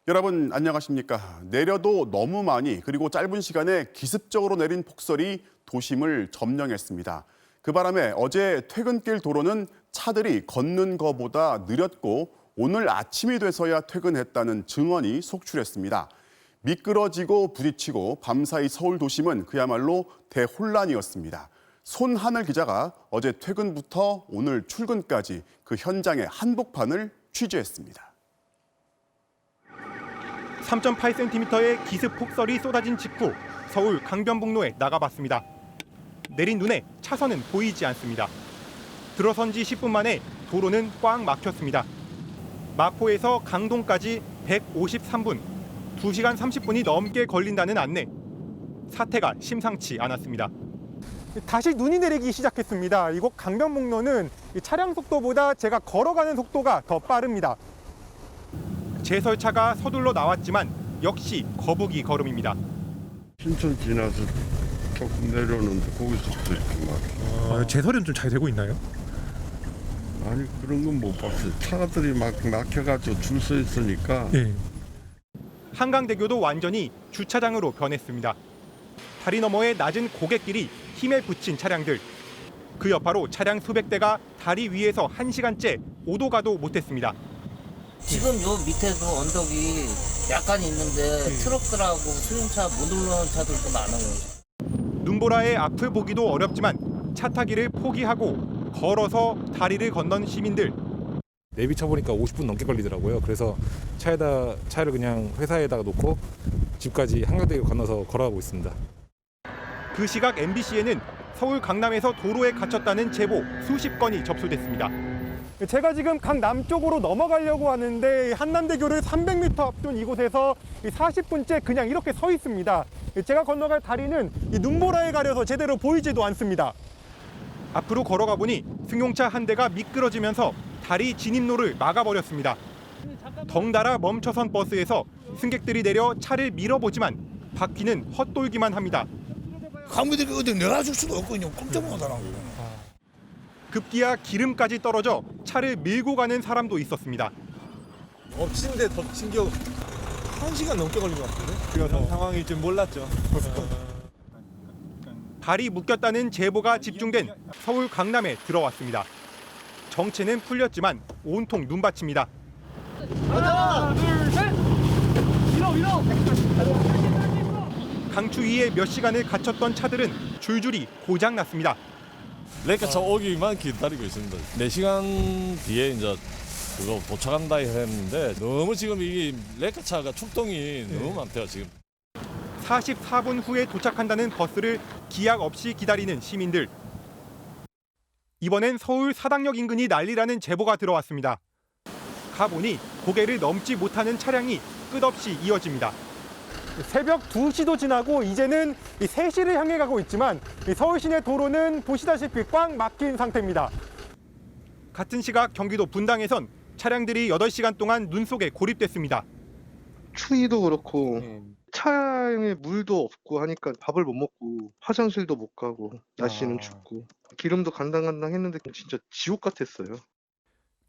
여러분 안녕하십니까? 내려도 너무 많이 그리고 짧은 시간에 기습적으로 내린 폭설이 도심을 점령했습니다. 그 바람에 어제 퇴근길 도로는 차들이 걷는 것보다 느렸고 오늘 아침이 돼서야 퇴근했다는 증언이 속출했습니다. 미끄러지고 부딪히고 밤사이 서울 도심은 그야말로 대혼란이었습니다. 손하늘 기자가 어제 퇴근부터 오늘 출근까지 그 현장의 한복판을 취재했습니다. 3.8cm의 기습 폭설이 쏟아진 직후 서울 강변북로에 나가봤습니다. 내린 눈에 차선은 보이지 않습니다. 들어선 지 10분 만에 도로는 꽉 막혔습니다. 마포에서 강동까지 153분, 2시간 30분이 넘게 걸린다는 안내. 사태가 심상치 않았습니다. 다시 눈이 내리기 시작했습니다. 이곳 강변북로는 차량 속도보다 제가 걸어가는 속도가 더 빠릅니다. 제설차가 서둘러 나왔지만 역시 거북이 걸음입니다. 신촌 지나서 조금 내려오는데 거기서부터 이렇게 막. 제설은 좀 잘 되고 있나요? 아니 그런 건 못 봤어요. 차들이 막 막혀가지고 줄 서 있으니까. 네. 한강대교도 완전히 주차장으로 변했습니다. 다리 너머의 낮은 고갯길이 힘에 부친 차량들. 그 여파로 차량 수백 대가 다리 위에서 1시간째 오도 가도 못했습니다. 지금 요 밑에도 언덕이 약간 있는데 트럭들하고 승용차 못 올라오는 차들도 많아요. 눈보라에 앞을 보기도 어렵지만 차 타기를 포기하고 걸어서 다리를 건넌 시민들. 내비 쳐보니까 50분 넘게 걸리더라고요. 그래서 차를 그냥 회사에다가 놓고 집까지 한강대교 건너서 걸어가고 있습니다. 그 시각 MBC에는 서울 강남에서 도로에 갇혔다는 제보 수십 건이 접수됐습니다. 제가 지금 강남 쪽으로 넘어가려고 하는데 한남대교를 300m 앞둔 이곳에서 40분째 그냥 이렇게 서 있습니다. 제가 건너갈 다리는 눈보라에 가려서 제대로 보이지도 않습니다. 앞으로 걸어가 보니 승용차 한 대가 미끄러지면서 다리 진입로를 막아버렸습니다. 덩달아 멈춰선 버스에서 승객들이 내려 차를 밀어보지만 바퀴는 헛돌기만 합니다. 강미들이 어디 내려줄 수도 없고 그냥 꼼짝 못하라고. 급기야 기름까지 떨어져 차를 밀고 가는 사람도 있었습니다. 엎친데 덮친 게 1시간 넘게 걸린 것 같은데? 그래서 상황이 좀 몰랐죠. 발이 묶였다는 제보가 집중된 서울 강남에 들어왔습니다. 정체는 풀렸지만 온통 눈밭입니다. 하나, 둘, 셋! 밀어! 강추 위에 몇 시간을 갇혔던 차들은 줄줄이 고장났습니다. 레카차 오기만 기다리고 있습니다. 4시간 뒤에 이제 그거 도착한다 했는데 너무 지금 이 레카차가 출동이 너무 많대요 지금. 44분 후에 도착한다는 버스를 기약 없이 기다리는 시민들. 이번엔 서울 사당역 인근이 난리라는 제보가 들어왔습니다. 가보니 고개를 넘지 못하는 차량이 끝없이 이어집니다. 새벽 2시도 지나고 이제는 3시를 향해 가고 있지만 서울 시내 도로는 보시다시피 꽉 막힌 상태입니다. 같은 시각 경기도 분당에선 차량들이 8시간 동안 눈 속에 고립됐습니다. 추위도 그렇고 차에 물도 없고 하니까 밥을 못 먹고 화장실도 못 가고 날씨는 춥고 기름도 간당간당 했는데 진짜 지옥 같았어요.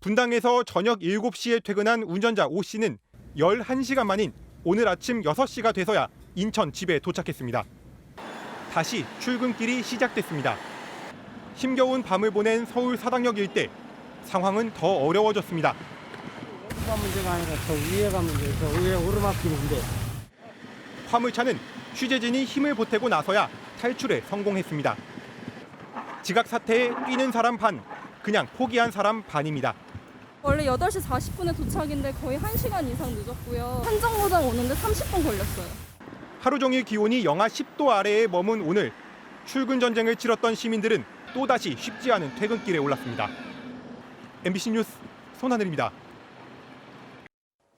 분당에서 저녁 7시에 퇴근한 운전자 오 씨는 11시간 만인 오늘 아침 6시가 돼서야 인천 집에 도착했습니다. 다시 출근길이 시작됐습니다. 힘겨운 밤을 보낸 서울 사당역 일대. 상황은 더 어려워졌습니다. 여기가 문제가 아니라 저 위에가 문제예요. 저 위에 오르막길인데. 화물차는 취재진이 힘을 보태고 나서야 탈출에 성공했습니다. 지각 사태에 뛰는 사람 반, 그냥 포기한 사람 반입니다. 원래 8시 40분에 도착인데 거의 1시간 이상 늦었고요. 한정거장 오는데 30분 걸렸어요. 하루 종일 기온이 영하 10도 아래에 머문 오늘 출근 전쟁을 치렀던 시민들은 또다시 쉽지 않은 퇴근길에 올랐습니다. MBC 뉴스 손하늘입니다.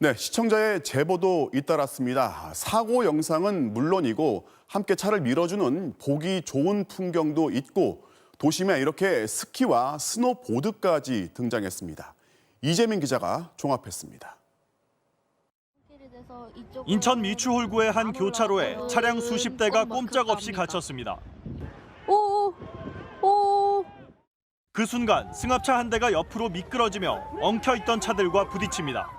네, 시청자의 제보도 잇따랐습니다. 사고 영상은 물론이고 함께 차를 밀어주는 보기 좋은 풍경도 있고 도심에 이렇게 스키와 스노보드까지 등장했습니다. 이재민 기자가 종합했습니다. 인천 미추홀구의 한 교차로에 차량 수십 대가 꼼짝없이 갇혔습니다. 그 순간 승합차 한 대가 옆으로 미끄러지며 엉켜있던 차들과 부딪힙니다.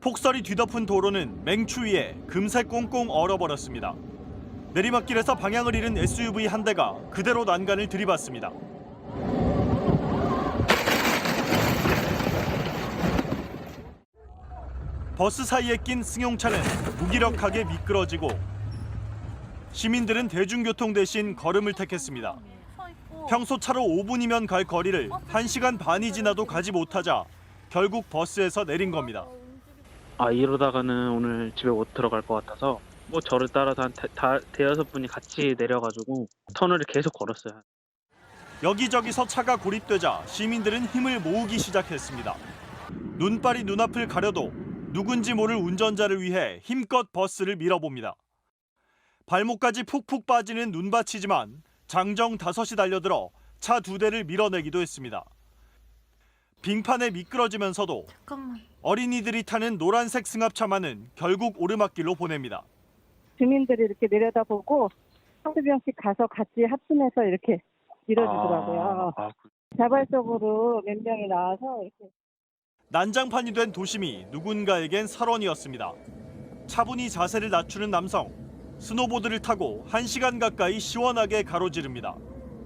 폭설이 뒤덮은 도로는 맹추위에 금세 꽁꽁 얼어버렸습니다. 내리막길에서 방향을 잃은 SUV 한 대가 그대로 난간을 들이받습니다. 버스 사이에 낀 승용차는 무기력하게 미끄러지고 시민들은 대중교통 대신 걸음을 택했습니다. 평소 차로 5분이면 갈 거리를 1시간 반이 지나도 가지 못하자 결국 버스에서 내린 겁니다. 이러다가는 오늘 집에 못 들어갈 것 같아서 저를 따라서 한 대여섯 분이 같이 내려가지고 터널을 계속 걸었어요. 여기저기서 차가 고립되자 시민들은 힘을 모으기 시작했습니다. 눈발이 눈앞을 가려도 누군지 모를 운전자를 위해 힘껏 버스를 밀어봅니다. 발목까지 푹푹 빠지는 눈밭이지만 장정 5이 달려들어 차 2대를 밀어내기도 했습니다. 빙판에 미끄러지면서도 어린이들이 타는 노란색 승합차만은 결국 오르막길로 보냅니다. 주민들이 이렇게 내려다보고 한두 명씩 가서 같이 합심해서 이렇게 밀어주더라고요. 자발적으로 몇 명이 나와서 이렇게. 난장판이 된 도심이 누군가에겐 살원이었습니다. 차분히 자세를 낮추는 남성, 스노보드를 타고 1시간 가까이 시원하게 가로지릅니다.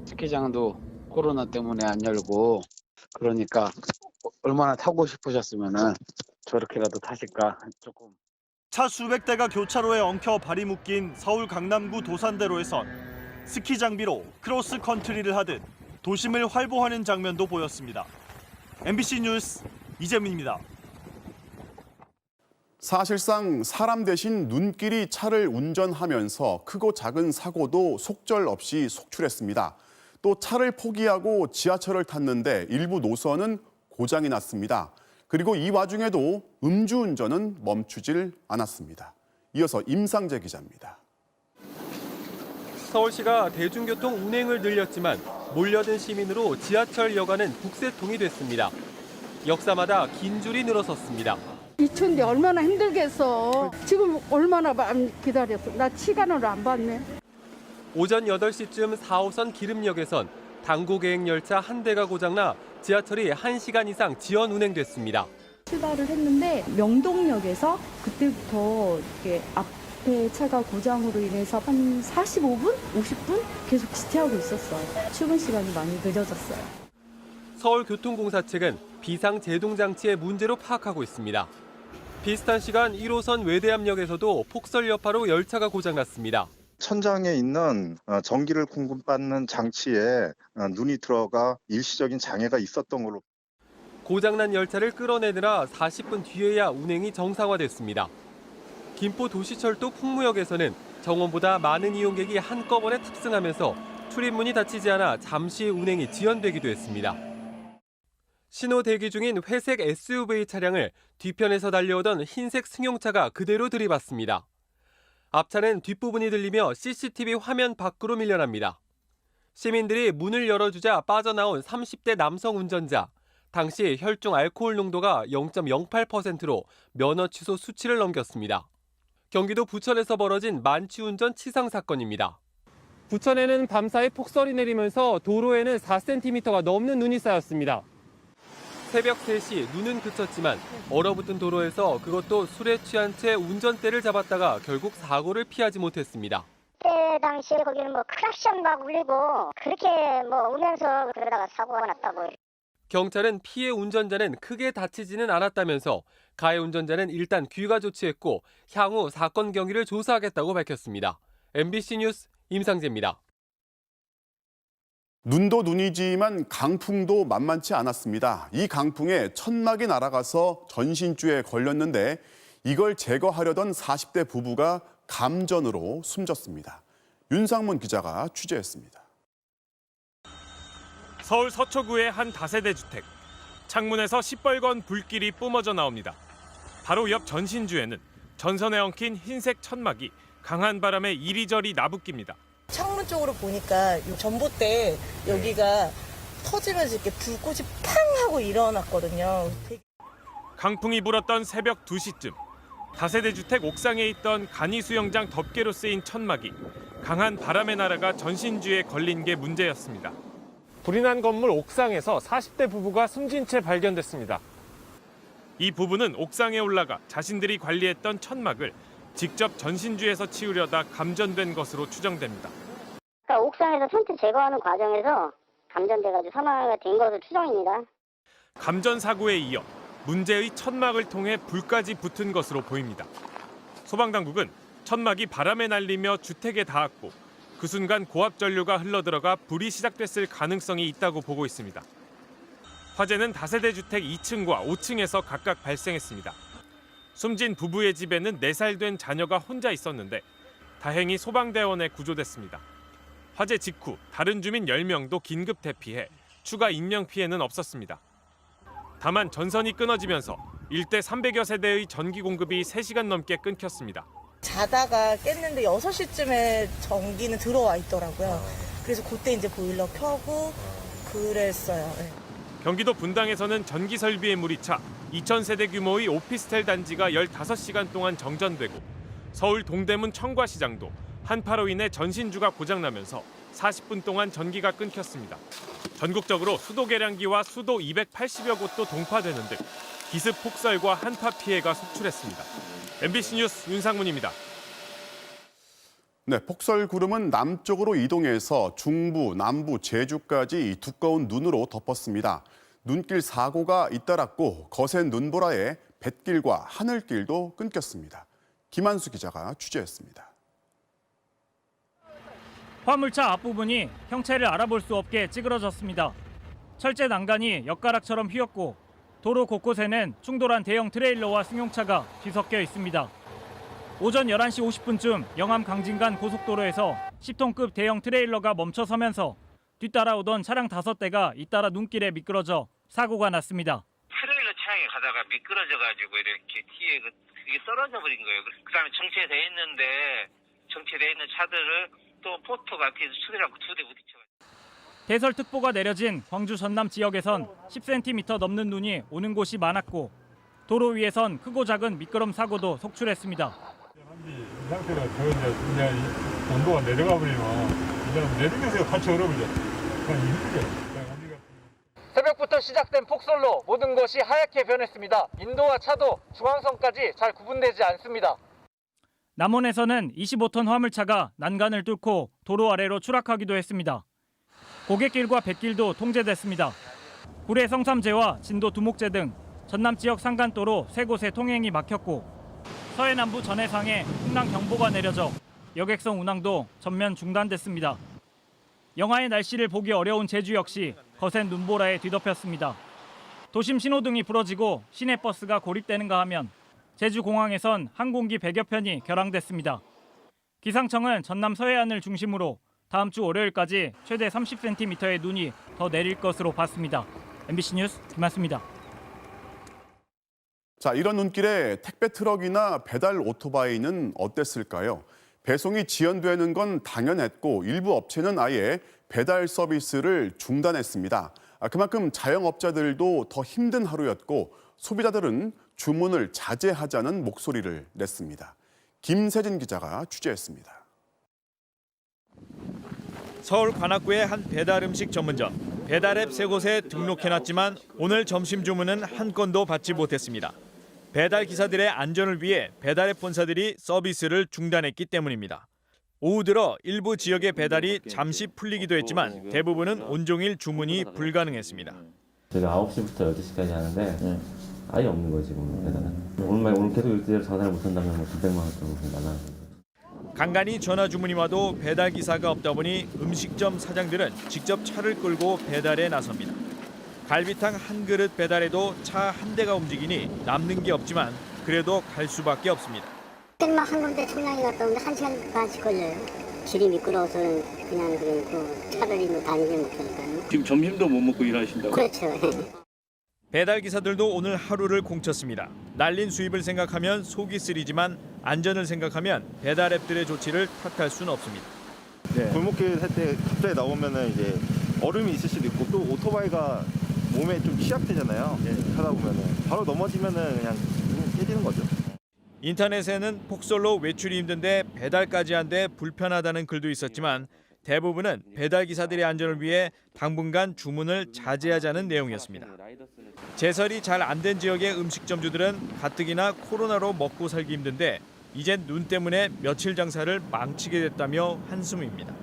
스키장도 코로나 때문에 안 열고 그러니까 얼마나 타고 싶으셨으면은 저렇게라도 타실까 조금. 차 수백 대가 교차로에 엉켜 발이 묶인 서울 강남구 도산대로에선 스키 장비로 크로스 컨트리를 하듯 도심을 활보하는 장면도 보였습니다. MBC 뉴스 이재민입니다. 사실상 사람 대신 눈길이 차를 운전하면서 크고 작은 사고도 속절없이 속출했습니다. 또 차를 포기하고 지하철을 탔는데 일부 노선은 고장이 났습니다. 그리고 이 와중에도 음주운전은 멈추질 않았습니다. 이어서 임상재 기자입니다. 서울시가 대중교통 운행을 늘렸지만 몰려든 시민으로 지하철 여가는 북새통이 됐습니다. 역사마다 긴 줄이 늘어섰습니다. 이천데 얼마나 힘들겠어. 지금 얼마나 기다렸어. 나 시간을 안 봤네. 오전 8시쯤 4호선 기름역에선 당구계획 열차 한 대가 고장나 지하철이 1시간 이상 지연 운행됐습니다. 출발을 했는데 명동역에서 그때부터 이렇게 앞에 차가 고장으로 인해서 한 45분, 50분 계속 지체하고 있었어요. 출근 시간이 많이 늦어졌어요. 서울교통공사 측은 비상제동장치의 문제로 파악하고 있습니다. 비슷한 시간 1호선 외대암역에서도 폭설 여파로 열차가 고장났습니다. 천장에 있는 전기를 공급받는 장치에 눈이 들어가 일시적인 장애가 있었던 걸로. 고장난 열차를 끌어내느라 40분 뒤에야 운행이 정상화됐습니다. 김포도시철도 풍무역에서는 정원보다 많은 이용객이 한꺼번에 탑승하면서 출입문이 닫히지 않아 잠시 운행이 지연되기도 했습니다. 신호 대기 중인 회색 SUV 차량을 뒤편에서 달려오던 흰색 승용차가 그대로 들이받습니다. 앞차는 뒷부분이 들리며 CCTV 화면 밖으로 밀려납니다. 시민들이 문을 열어주자 빠져나온 30대 남성 운전자. 당시 혈중 알코올 농도가 0.08%로 면허 취소 수치를 넘겼습니다. 경기도 부천에서 벌어진 만취운전 치상 사건입니다. 부천에는 밤사이 폭설이 내리면서 도로에는 4cm가 넘는 눈이 쌓였습니다. 새벽 3시 눈은 그쳤지만 얼어붙은 도로에서 그것도 술에 취한 채 운전대를 잡았다가 결국 사고를 피하지 못했습니다. 그때 당시에 거기는 크락션 막 울리고 그렇게 오면서 그러다가 사고가 났다고. 경찰은 피해 운전자는 크게 다치지는 않았다면서 가해 운전자는 일단 귀가 조치했고 향후 사건 경위를 조사하겠다고 밝혔습니다. MBC 뉴스 임상재입니다. 눈도 눈이지만 강풍도 만만치 않았습니다. 이 강풍에 천막이 날아가서 전신주에 걸렸는데 이걸 제거하려던 40대 부부가 감전으로 숨졌습니다. 윤상문 기자가 취재했습니다. 서울 서초구의 한 다세대 주택. 창문에서 시뻘건 불길이 뿜어져 나옵니다. 바로 옆 전신주에는 전선에 엉킨 흰색 천막이 강한 바람에 이리저리 나부낍니다. 창문 쪽으로 보니까 이 전봇대 여기가 터지면서 이렇게 불꽃이 팡 하고 일어났거든요. 강풍이 불었던 새벽 2시쯤 다세대 주택 옥상에 있던 간이 수영장 덮개로 쓰인 천막이 강한 바람에 날아가 전신주에 걸린 게 문제였습니다. 불이 난 건물 옥상에서 40대 부부가 숨진 채 발견됐습니다. 이 부부는 옥상에 올라가 자신들이 관리했던 천막을 직접 전신주에서 치우려다 감전된 것으로 추정됩니다. 그러니까 옥상에서 텐트 제거하는 과정에서 감전돼가지고 사망이 된 것으로 추정입니다. 감전 사고에 이어 문제의 천막을 통해 불까지 붙은 것으로 보입니다. 소방당국은 천막이 바람에 날리며 주택에 닿았고 그 순간 고압 전류가 흘러들어가 불이 시작됐을 가능성이 있다고 보고 있습니다. 화재는 다세대 주택 2층과 5층에서 각각 발생했습니다. 숨진 부부의 집에는 4살 된 자녀가 혼자 있었는데 다행히 소방대원에 구조됐습니다. 화재 직후 다른 주민 10명도 긴급 대피해 추가 인명피해는 없었습니다. 다만 전선이 끊어지면서 일대 300여 세대의 전기 공급이 3시간 넘게 끊겼습니다. 자다가 깼는데 6시쯤에 전기는 들어와 있더라고요. 그래서 그때 이제 보일러 켜고 그랬어요. 네. 경기도 분당에서는 전기 설비에 물이 차 2,000세대 규모의 오피스텔 단지가 15시간 동안 정전되고 서울 동대문 청과시장도 한파로 인해 전신주가 고장나면서 40분 동안 전기가 끊겼습니다. 전국적으로 수도 계량기와 수도 280여 곳도 동파되는 등 기습 폭설과 한파 피해가 속출했습니다. MBC 뉴스 윤상문입니다. 네, 폭설 구름은 남쪽으로 이동해서 중부, 남부, 제주까지 두꺼운 눈으로 덮었습니다. 눈길 사고가 잇따랐고 거센 눈보라에 뱃길과 하늘길도 끊겼습니다. 김한수 기자가 취재했습니다. 화물차 앞부분이 형체를 알아볼 수 없게 찌그러졌습니다. 철제 난간이 엿가락처럼 휘었고 도로 곳곳에는 충돌한 대형 트레일러와 승용차가 뒤섞여 있습니다. 오전 11시 50분쯤 영암 강진간 고속도로에서 10톤급 대형 트레일러가 멈춰서면서 뒤따라오던 차량 5대가 잇따라 눈길에 미끄러져 사고가 났습니다. 트레일러 차량에 가다가 미끄러져가지고 이렇게 뒤에 그게 떨어져 버린 거예요. 그다음에 정체돼 있는 차들을 또 포토가 뒤에서 추돌하고 2대 부딪혀가지고. 대설특보가 내려진 광주 전남 지역에선 10cm 넘는 눈이 오는 곳이 많았고 도로 위에선 크고 작은 미끄럼 사고도 속출했습니다. 이 상태가 그냥 온도가 내려가 버리면 이제는 내리면서 같이 얼어버려. 힘들죠. 새벽부터 시작된 폭설로 모든 것이 하얗게 변했습니다. 인도와 차도 중앙선까지 잘 구분되지 않습니다. 남원에서는 25톤 화물차가 난간을 뚫고 도로 아래로 추락하기도 했습니다. 고갯길과 뱃길도 통제됐습니다. 구례 성삼제와 진도 두목제 등 전남 지역 산간도로 3곳에 통행이 막혔고 서해 남부 전해상에 풍랑경보가 내려져 여객선 운항도 전면 중단됐습니다. 영하의 날씨를 보기 어려운 제주 역시 거센 눈보라에 뒤덮였습니다. 도심 신호등이 부러지고 시내버스가 고립되는가 하면 제주공항에선 항공기 100여 편이 결항됐습니다. 기상청은 전남 서해안을 중심으로 다음 주 월요일까지 최대 30cm의 눈이 더 내릴 것으로 봤습니다. MBC 뉴스 김한수입니다. 자, 이런 눈길에 택배 트럭이나 배달 오토바이는 어땠을까요? 배송이 지연되는 건 당연했고 일부 업체는 아예 배달 서비스를 중단했습니다. 그만큼 자영업자들도 더 힘든 하루였고 소비자들은 주문을 자제하자는 목소리를 냈습니다. 김세진 기자가 취재했습니다. 서울 관악구의 한 배달 음식 전문점. 배달앱 3곳에 등록해놨지만 오늘 점심 주문은 한 건도 받지 못했습니다. 배달 기사들의 안전을 위해 배달앱 본사들이 서비스를 중단했기 때문입니다. 오후 들어 일부 지역의 배달이 잠시 풀리기도 했지만 대부분은 온종일 주문이 불가능했습니다. 제가 9시부터 12시까지 하는데 아예 없는 거지 지금 배달은. 오늘 계속 이대로 전화를 못한다면 뭐 200만 원 정도 나가는 거죠. 간간히 전화 주문이 와도 배달 기사가 없다 보니 음식점 사장들은 직접 차를 끌고 배달에 나섭니다. 갈비탕 한 그릇 배달해도 차 한 대가 움직이니 남는 게 없지만 그래도 갈 수밖에 없습니다. 막 한 군데 청량이 갔다 오는데 1시간 반씩 걸려요. 길이 미끄러워서 그냥 그 차들이 다니지 못하니까요. 지금 점심도 못 먹고 일하신다고? 그렇죠. 배달 기사들도 오늘 하루를 공쳤습니다. 날린 수입을 생각하면 속이 쓰리지만 안전을 생각하면 배달 앱들의 조치를 탓할 수는 없습니다. 네. 골목길 할 때 갑자기 나오면은 이제 얼음이 있을 수도 있고 또 오토바이가 몸에 좀 취약되잖아요. 하다 보면은 바로 넘어지면은 그냥 깨지는 거죠. 인터넷에는 폭설로 외출이 힘든데 배달까지 한데 불편하다는 글도 있었지만 대부분은 배달 기사들의 안전을 위해 당분간 주문을 자제하자는 내용이었습니다. 제설이 잘 안 된 지역의 음식점주들은 가뜩이나 코로나로 먹고 살기 힘든데 이젠 눈 때문에 며칠 장사를 망치게 됐다며 한숨입니다.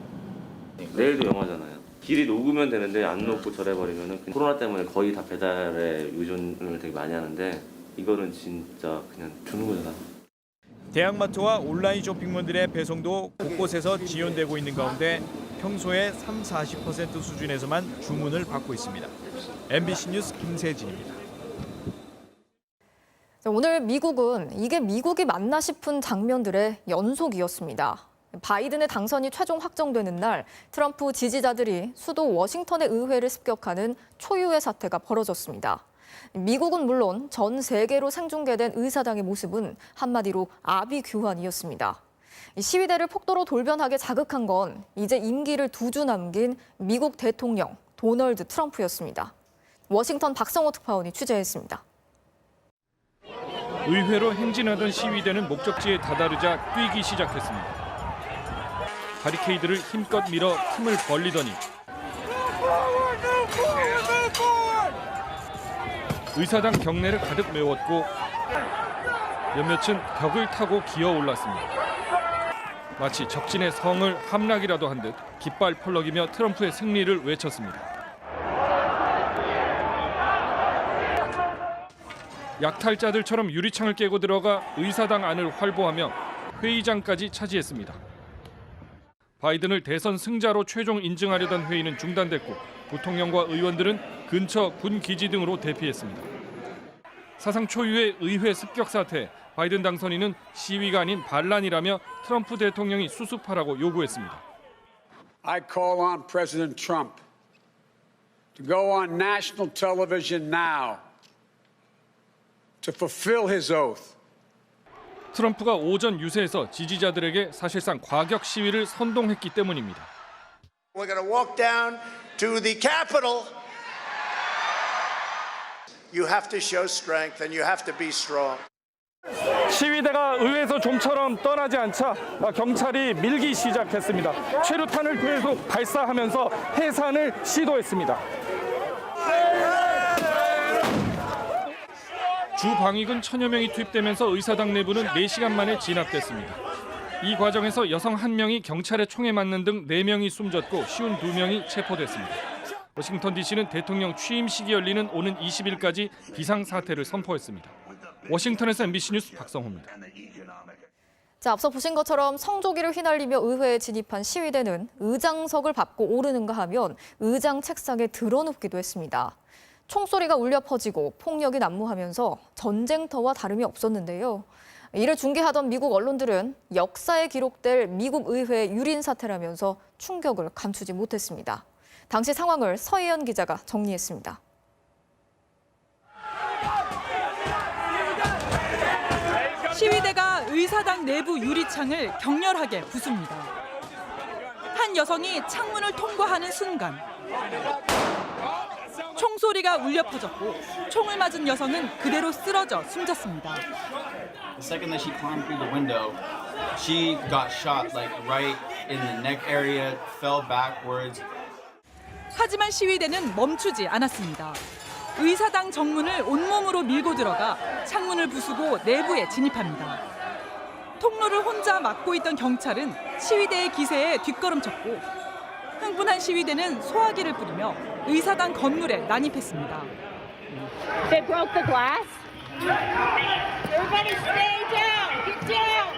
내일도 영화잖아요. 길이 녹으면 되는데 안 녹고 절해버리면 코로나 때문에 거의 다 배달에 의존을 되게 많이 하는데 이거는 진짜 그냥 주는 거잖아. 대형마트와 온라인 쇼핑몰들의 배송도 곳곳에서 지연되고 있는 가운데 평소의 30-40% 수준에서만 주문을 받고 있습니다. MBC 뉴스 김세진입니다. 오늘 미국은 이게 미국이 맞나 싶은 장면들의 연속이었습니다. 바이든의 당선이 최종 확정되는 날 트럼프 지지자들이 수도 워싱턴의 의회를 습격하는 초유의 사태가 벌어졌습니다. 미국은 물론 전 세계로 생중계된 의사당의 모습은 한마디로 아비규환이었습니다. 시위대를 폭도로 돌변하게 자극한 건 이제 임기를 2주 남긴 미국 대통령 도널드 트럼프였습니다. 워싱턴 박성호 특파원이 취재했습니다. 의회로 행진하던 시위대는 목적지에 다다르자 뛰기 시작했습니다. 바리케이드를 힘껏 밀어 틈을 벌리더니 의사당 경내를 가득 메웠고 몇몇은 벽을 타고 기어 올랐습니다. 마치 적진의 성을 함락이라도 한 듯 깃발 펄럭이며 트럼프의 승리를 외쳤습니다. 약탈자들처럼 유리창을 깨고 들어가 의사당 안을 활보하며 회의장까지 차지했습니다. 바이든을 대선 승자로 최종 인증하려던 회의는 중단됐고 부통령과 의원들은 근처 군 기지 등으로 대피했습니다. 사상 초유의 의회 습격 사태, 바이든 당선인은 시위가 아닌 반란이라며 트럼프 대통령이 수습하라고 요구했습니다. I call on President Trump to go on national television now to fulfill his oath. 트럼프가 오전 유세에서 지지자들에게 사실상 과격 시위를 선동했기 때문입니다. We're going to walk down to the Capitol. You have to show strength and you have to be strong. 시위대가 의회에서 좀처럼 떠나지 않자 경찰이 밀기 시작했습니다. 최루탄을 계속 발사하면서 해산을 시도했습니다. 주 방위군 1000여 명이 투입되면서 의사당 내부는 4시간 만에 진압됐습니다. 이 과정에서 여성 1명이 경찰의 총에 맞는 등 4명이 숨졌고 52명이 체포됐습니다. 워싱턴 DC는 대통령 취임식이 열리는 오는 20일까지 비상사태를 선포했습니다. 워싱턴에서 MBC 뉴스 박성호입니다. 자, 앞서 보신 것처럼 성조기를 휘날리며 의회에 진입한 시위대는 의장석을 밟고 오르는가 하면 의장 책상에 드러눕기도 했습니다. 총소리가 울려 퍼지고 폭력이 난무하면서 전쟁터와 다름이 없었는데요. 이를 중계하던 미국 언론들은 역사에 기록될 미국 의회의 유린 사태라면서 충격을 감추지 못했습니다. 당시 상황을 서혜연 기자가 정리했습니다. 시위대가 의사당 내부 유리창을 격렬하게 부숩니다. 한 여성이 창문을 통과하는 순간 총소리가 울려 퍼졌고 총을 맞은 여성은 그대로 쓰러져 숨졌습니다. The second that she climbed through the window, she got shot like right in the neck area, fell backwards. 하지만 시위대는 멈추지 않았습니다. 의사당 정문을 온몸으로 밀고 들어가 창문을 부수고 내부에 진입합니다. 통로를 혼자 막고 있던 경찰은 시위대의 기세에 뒷걸음쳤고 흥분한 시위대는 소화기를 뿌리며 의사당 건물에 난입했습니다. They broke the glass. Everybody stay down. Get down.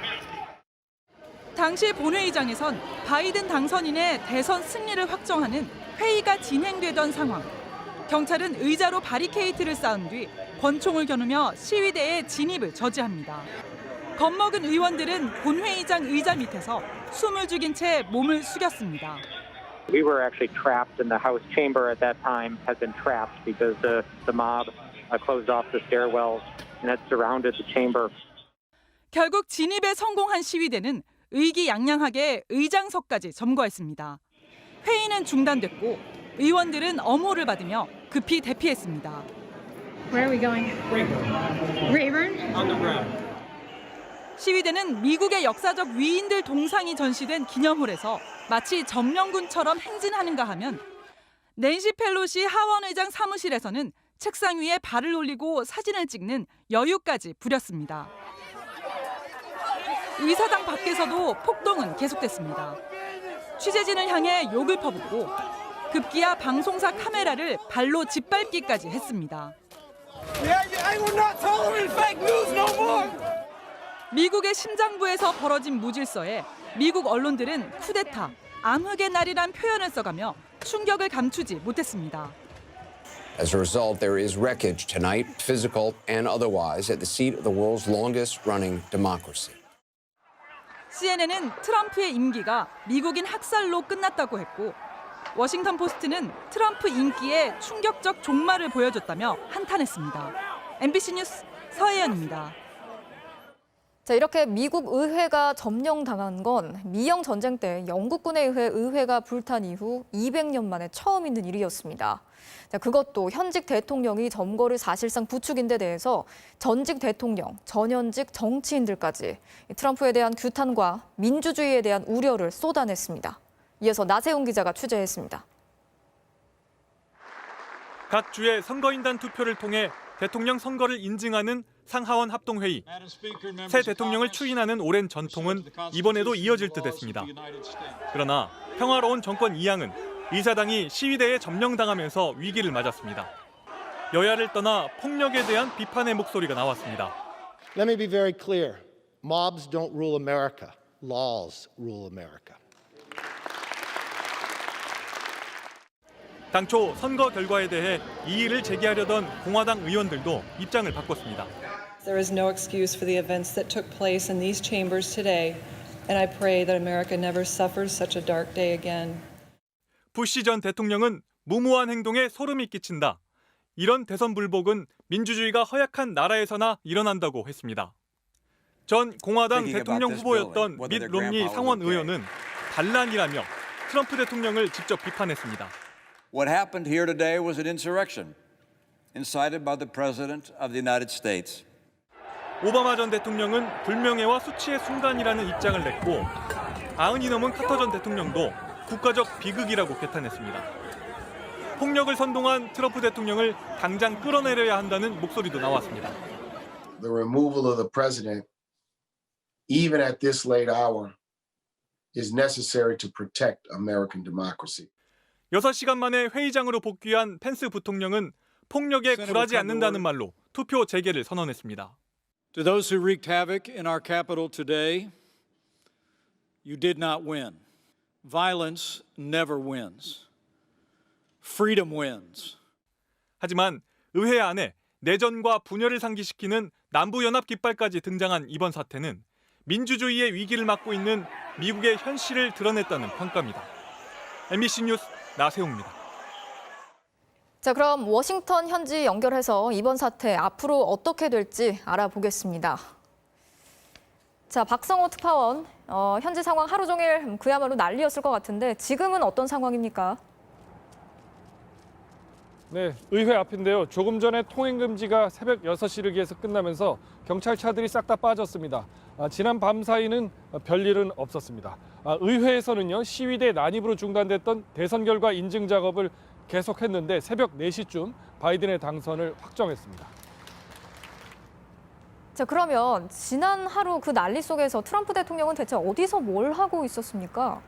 당시 본회의장에선 바이든 당선인의 대선 승리를 확정하는 회의가 진행되던 상황. 경찰은 의자로 바리케이트를 쌓은 뒤 권총을 겨누며 시위대의 진입을 저지합니다. 겁먹은 의원들은 본회의장 의자 밑에서 숨을 죽인 채 몸을 숙였습니다. We were actually trapped in the House chamber at that time, had been trapped because the mob closed off the stairwells and had surrounded the chamber. 결국 진입에 성공한 시위대는 의기양양하게 의장석까지 점거했습니다. 회의는 중단됐고 의원들은 엄호를 받으며 급히 대피했습니다. Where are we going? Rayburn. On the ground. 시위대는 미국의 역사적 위인들 동상이 전시된 기념홀에서 마치 점령군처럼 행진하는가 하면 낸시 펠로시 하원 의장 사무실에서는 책상 위에 발을 올리고 사진을 찍는 여유까지 부렸습니다. 의사당 밖에서도 폭동은 계속됐습니다. 취재진을 향해 욕을 퍼붓고 급기야 방송사 카메라를 발로 짓밟기까지 했습니다. 미국의 심장부에서 벌어진 무질서에 미국 언론들은 쿠데타, 암흑의 날이란 표현을 써가며 충격을 감추지 못했습니다. As a result, there is wreckage tonight, physical and otherwise, at the seat of the world's longest-running democracy. CNN은 트럼프의 임기가 미국인 학살로 끝났다고 했고 워싱턴 포스트는 트럼프 인기의 충격적 종말을 보여줬다며 한탄했습니다. MBC 뉴스 서혜연입니다. 자, 이렇게 미국 의회가 점령당한 건 미영 전쟁 때 영국군에 의해 의회가 불탄 이후 200년 만에 처음 있는 일이었습니다. 자, 그것도 현직 대통령이 점거를 사실상 부추긴 데 대해서 전직 대통령, 전현직 정치인들까지 트럼프에 대한 규탄과 민주주의에 대한 우려를 쏟아냈습니다. 이어서 나세훈 기자가 취재했습니다. 각 주의 선거인단 투표를 통해 대통령 선거를 인증하는 상하원 합동회의. 새 대통령을 추인하는 오랜 전통은 이번에도 이어질 듯했습니다. 그러나 평화로운 정권 이양은 의사당이 시위대에 점령당하면서 위기를 맞았습니다. 여야를 떠나 폭력에 대한 비판의 목소리가 나왔습니다. Let me be very clear. Mobs don't rule America. Laws rule America. 당초 선거 결과에 대해 이의를 제기하려던 공화당 의원들도 입장을 바꿨습니다. There is no excuse for the events that took place in these chambers today, and I pray that America never suffers such a dark day again. 부시 전 대통령은 무모한 행동에 소름이 끼친다. 이런 대선 불복은 민주주의가 허약한 나라에서나 일어난다고 했습니다. 전 공화당 대통령 후보였던 밋 롬니 상원 의원은 반란이라며 트럼프 대통령을 직접 비판했습니다. What happened here today was an insurrection incited by the President of the United States. 오바마 전 대통령은 불명예와 수치의 순간이라는 입장을 냈고 90이 넘은 카터 전 대통령도 국가적 비극이라고 개탄했습니다. 폭력을 선동한 트럼프 대통령을 당장 끌어내려야 한다는 목소리도 나왔습니다. The removal of the president, even at this late hour, is necessary to protect American democracy. 6시간 만에 회의장으로 복귀한 펜스 부통령은 폭력에 굴하지 않는다는 말로 투표 재개를 선언했습니다. To those who wreaked havoc in our capital today, you did not win. Violence never wins. Freedom wins. 하지만 의회 안에 내전과 분열을 상기시키는 남부연합 깃발까지 등장한 이번 사태는 민주주의의 위기를 맞고 있는 미국의 현실을 드러냈다는 평가입니다. MBC 뉴스 나세웅입니다. 자, 그럼 워싱턴 현지 연결해서 이번 사태 앞으로 어떻게 될지 알아보겠습니다. 자, 박성호 특파원, 현지 상황 하루 종일 그야말로 난리였을 것 같은데 지금은 어떤 상황입니까? 네, 의회 앞인데요. 조금 전에 통행 금지가 새벽 6시를 기해서 끝나면서 경찰차들이 싹 다 빠졌습니다. 지난 밤 사이는 별일은 없었습니다. 의회에서는요, 시위대 난입으로 중단됐던 대선 결과 인증 작업을 계속했는데 새벽 4시쯤 바이든의 당선을 확정했습니다. 자, 그러면 지난 하루 그 난리 속에서 트럼프 대통령은 대체 어디서 뭘 하고 있었습니까?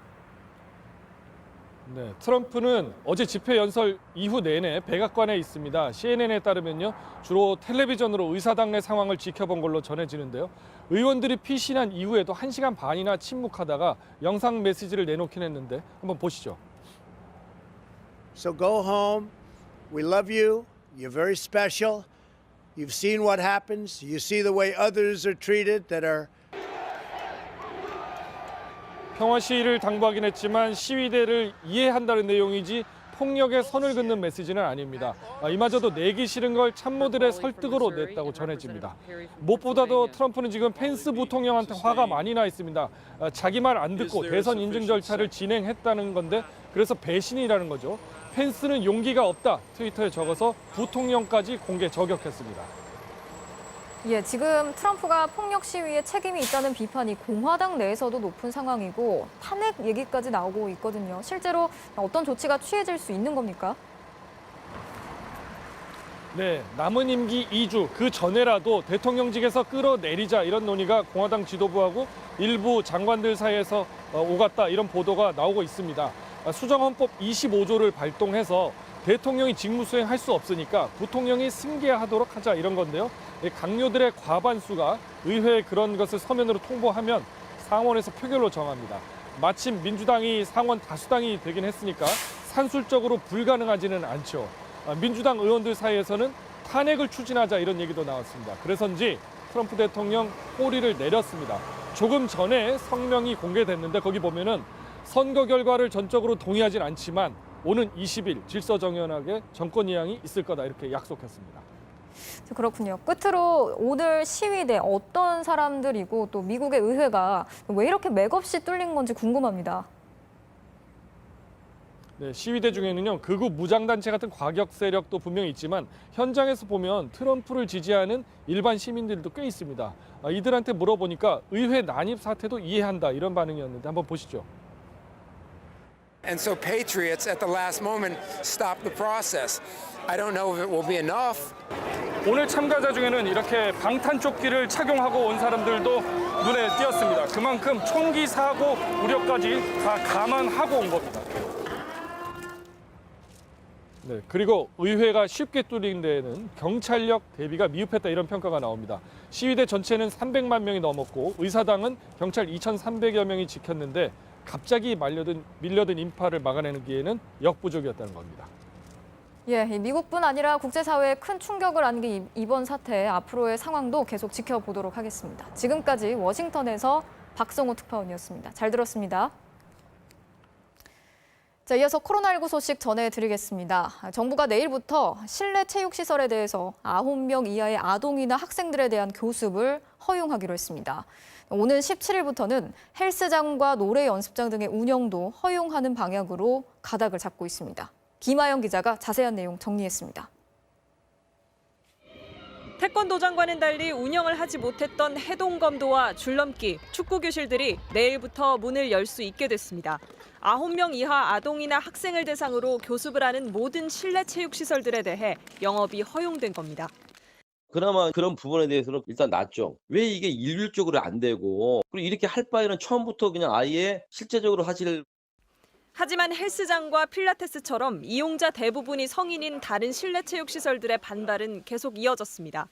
네, 트럼프는 어제 집회 연설 이후 내내 백악관에 있습니다. CNN에 따르면요, 주로 텔레비전으로 의사당 내 상황을 지켜본 걸로 전해지는데요. 의원들이 피신한 이후에도 1시간 반이나 침묵하다가 영상 메시지를 내놓긴 했는데 한번 보시죠. So go home. We love you. You're very special. You've seen what happens. You see the way others are treated that are 평화 시위를 당부하긴 했지만 시위대를 이해한다는 내용이지 폭력에 선을 긋는 메시지는 아닙니다. 이마저도 내기 싫은 걸 참모들의 설득으로 냈다고 전해집니다. 무엇보다도 트럼프는 지금 펜스 부통령한테 화가 많이 나 있습니다. 자기 말 안 듣고 대선 인증 절차를 진행했다는 건데 그래서 배신이라는 거죠. 펜스는 용기가 없다 트위터에 적어서 부통령까지 공개 저격했습니다. 예, 지금 트럼프가 폭력 시위에 책임이 있다는 비판이 공화당 내에서도 높은 상황이고 탄핵 얘기까지 나오고 있거든요. 실제로 어떤 조치가 취해질 수 있는 겁니까? 네, 남은 임기 2주 그 전에라도 대통령직에서 끌어내리자 이런 논의가 공화당 지도부하고 일부 장관들 사이에서 오갔다 이런 보도가 나오고 있습니다. 수정헌법 25조를 발동해서 대통령이 직무 수행할 수 없으니까 부통령이 승계하도록 하자 이런 건데요. 강요들의 과반수가 의회에 그런 것을 서면으로 통보하면 상원에서 표결로 정합니다. 마침 민주당이 상원 다수당이 되긴 했으니까 산술적으로 불가능하지는 않죠. 민주당 의원들 사이에서는 탄핵을 추진하자 이런 얘기도 나왔습니다. 그래서인지 트럼프 대통령 꼬리를 내렸습니다. 조금 전에 성명이 공개됐는데 거기 보면은 선거 결과를 전적으로 동의하진 않지만 오는 20일 질서정연하게 정권 이양이 있을 거다 이렇게 약속했습니다. 그렇군요. 끝으로 오늘 시위대 어떤 사람들이고 또 미국의 의회가 왜 이렇게 맥없이 뚫린 건지 궁금합니다. 네, 시위대 중에는요 극우 무장단체 같은 과격 세력도 분명히 있지만 현장에서 보면 트럼프를 지지하는 일반 시민들도 꽤 있습니다. 이들한테 물어보니까 의회 난입 사태도 이해한다 이런 반응이었는데 한번 보시죠. And so patriots at the last moment stopped the process. I don't know if it will be enough. 오늘 참가자 중에는 이렇게 방탄조끼를 착용하고 온 사람들도 눈에 띄었습니다. 그만큼 총기 사고 우려까지 다 감안하고 온 겁니다. 네, 그리고 의회가 쉽게 뚫린 데에는 경찰력 대비가 미흡했다 이런 평가가 나옵니다. 시위대 전체는 300만 명이 넘었고 의사당은 경찰 2,300여 명이 지켰는데 갑자기 밀려든 인파를 막아내는 기에는 역부족이었다는 겁니다. 예, 미국뿐 아니라 국제사회에 큰 충격을 안긴 이번 사태 앞으로의 상황도 계속 지켜보도록 하겠습니다. 지금까지 워싱턴에서 박성호 특파원이었습니다. 잘 들었습니다. 자, 이어서 코로나19 소식 전해드리겠습니다. 정부가 내일부터 실내 체육시설에 대해서 9명 이하의 아동이나 학생들에 대한 교습을 허용하기로 했습니다. 오는 17일부터는 헬스장과 노래 연습장 등의 운영도 허용하는 방향으로 가닥을 잡고 있습니다. 김아영 기자가 자세한 내용 정리했습니다. 태권도장과는 달리 운영을 하지 못했던 해동검도와 줄넘기, 축구교실들이 내일부터 문을 열 수 있게 됐습니다. 9명 이하 아동이나 학생을 대상으로 교습을 하는 모든 실내 체육시설들에 대해 영업이 허용된 겁니다. 그나마 그런 부분에 대해서는 일단 낫죠. 왜 이게 일률적으로 안 되고 그리고 이렇게 할 바에는 처음부터 그냥 아예 실제적으로 하실. 하지만 헬스장과 필라테스처럼 이용자 대부분이 성인인 다른 실내 체육시설들의 반발은 계속 이어졌습니다.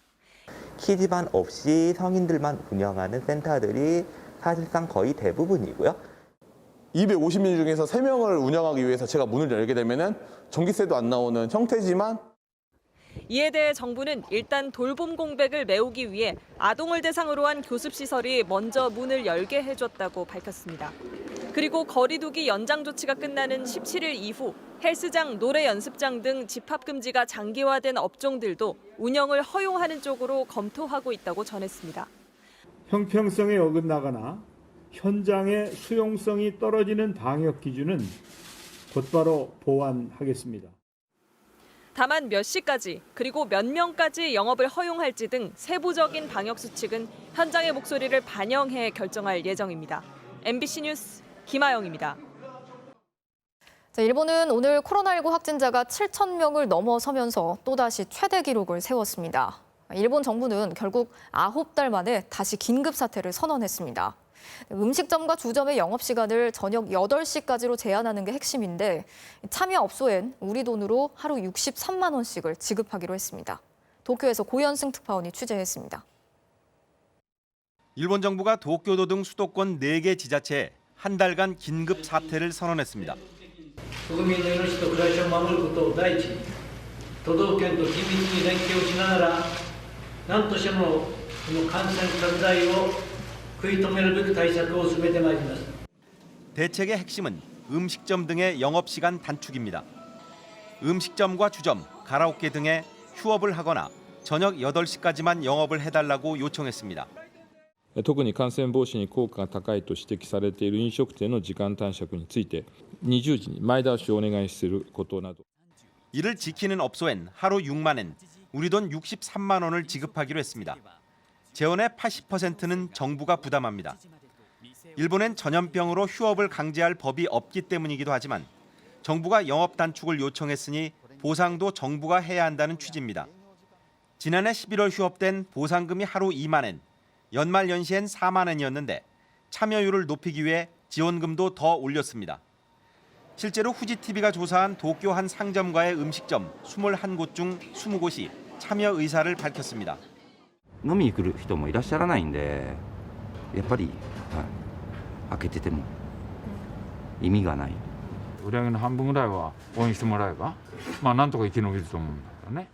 키즈반 없이 성인들만 운영하는 센터들이 사실상 거의 대부분이고요. 250명 중에서 3명을 운영하기 위해서 제가 문을 열게 되면은 전기세도 안 나오는 형태지만 이에 대해 정부는 일단 돌봄 공백을 메우기 위해 아동을 대상으로 한 교습시설이 먼저 문을 열게 해줬다고 밝혔습니다. 그리고 거리두기 연장 조치가 끝나는 17일 이후 헬스장, 노래 연습장 등 집합 금지가 장기화된 업종들도 운영을 허용하는 쪽으로 검토하고 있다고 전했습니다. 형평성에 어긋나거나 현장의 수용성이 떨어지는 방역 기준은 곧바로 보완하겠습니다. 다만 몇 시까지 그리고 몇 명까지 영업을 허용할지 등 세부적인 방역 수칙은 현장의 목소리를 반영해 결정할 예정입니다. MBC 뉴스 김아영입니다. 자, 일본은 오늘 코로나19 확진자가 7,000명을 넘어서면서 또다시 최대 기록을 세웠습니다. 일본 정부는 결국 9달 만에 다시 긴급 사태를 선언했습니다. 음식점과 주점의 영업시간을 저녁 8시까지로 제한하는 게 핵심인데 참여업소엔 우리 돈으로 하루 63만 원씩을 지급하기로 했습니다. 도쿄에서 고현승 특파원이 취재했습니다. 일본 정부가 도쿄도 등 수도권 4개 지자체에 한 달간 긴급 사태를 선언했습니다. 国民の命と暮らしを守ることを第一に、都道府県と緊密に連携をしながら、何としてもこの感染拡大を食い止めるべく対策を進めてまいります。 대책의 핵심은 음식점 등의 영업시간 단축입니다. 음식점과 주점, 가라오케 등의 휴업을 하거나 저녁 8시까지만 영업을 해달라고 요청했습니다. 特に感染防止に効果が高いと指摘されている飲食店の時間短縮について20時に前倒しをお願いすることなど 이를 지키는 업소엔 하루 6만 엔, 우리 돈 63만 원을 지급하기로 했습니다. 재원의 80%는 정부가 부담합니다. 일본엔 전염병으로 휴업을 강제할 법이 없기 때문이기도 하지만 정부가 영업 단축을 요청했으니 보상도 정부가 해야 한다는 취지입니다. 지난해 11월 휴업된 보상금이 하루 2만 엔, 연말 연시엔 4만 엔이었는데 참여율을 높이기 위해 지원금도 더 올렸습니다. 실제로 후지TV가 조사한 도쿄 한 상점과의 음식점 21곳 중 20곳이 참여 의사를 밝혔습니다. 飲みに来る人もいらっしゃらないんで、やっぱり、開けてても意味がない。売り上げの半分ぐらいは応援してもらえば、なんとか生き延びると思うんだよね。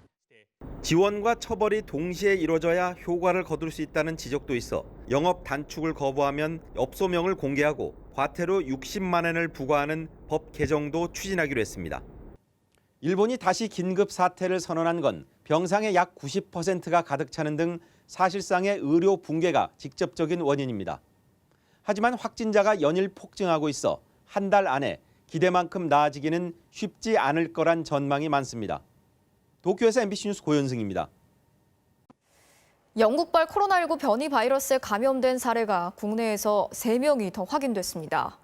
지원과 처벌이 동시에 이뤄져야 효과를 거둘 수 있다는 지적도 있어 영업 단축을 거부하면 업소명을 공개하고 과태료 60만 엔을 부과하는 법 개정도 추진하기로 했습니다. 일본이 다시 긴급 사태를 선언한 건 병상의 약 90%가 가득 차는 등 사실상의 의료 붕괴가 직접적인 원인입니다. 하지만 확진자가 연일 폭증하고 있어 한 달 안에 기대만큼 나아지기는 쉽지 않을 거란 전망이 많습니다. 도쿄에서 MBC 뉴스 고현승입니다. 영국발 코로나19 변이 바이러스에 감염된 사례가 국내에서 3명이 더 확인됐습니다.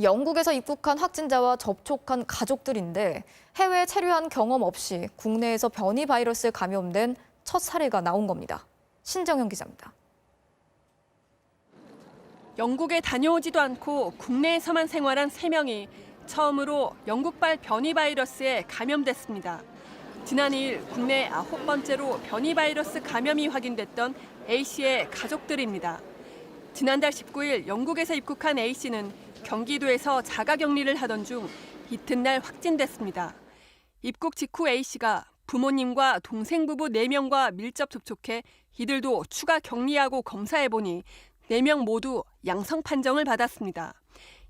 영국에서 입국한 확진자와 접촉한 가족들인데 해외에 체류한 경험 없이 국내에서 변이 바이러스에 감염된 첫 사례가 나온 겁니다. 신정현 기자입니다. 영국에 다녀오지도 않고 국내에서만 생활한 3명이 처음으로 영국발 변이 바이러스에 감염됐습니다. 지난 2일 국내 9번째로 변이 바이러스 감염이 확인됐던 A씨의 가족들입니다. 지난달 19일 영국에서 입국한 A씨는 경기도에서 자가격리를 하던 중 이튿날 확진됐습니다. 입국 직후 A씨가 부모님과 동생 부부 4명과 밀접 접촉해 이들도 추가 격리하고 검사해보니 4명 모두 양성 판정을 받았습니다.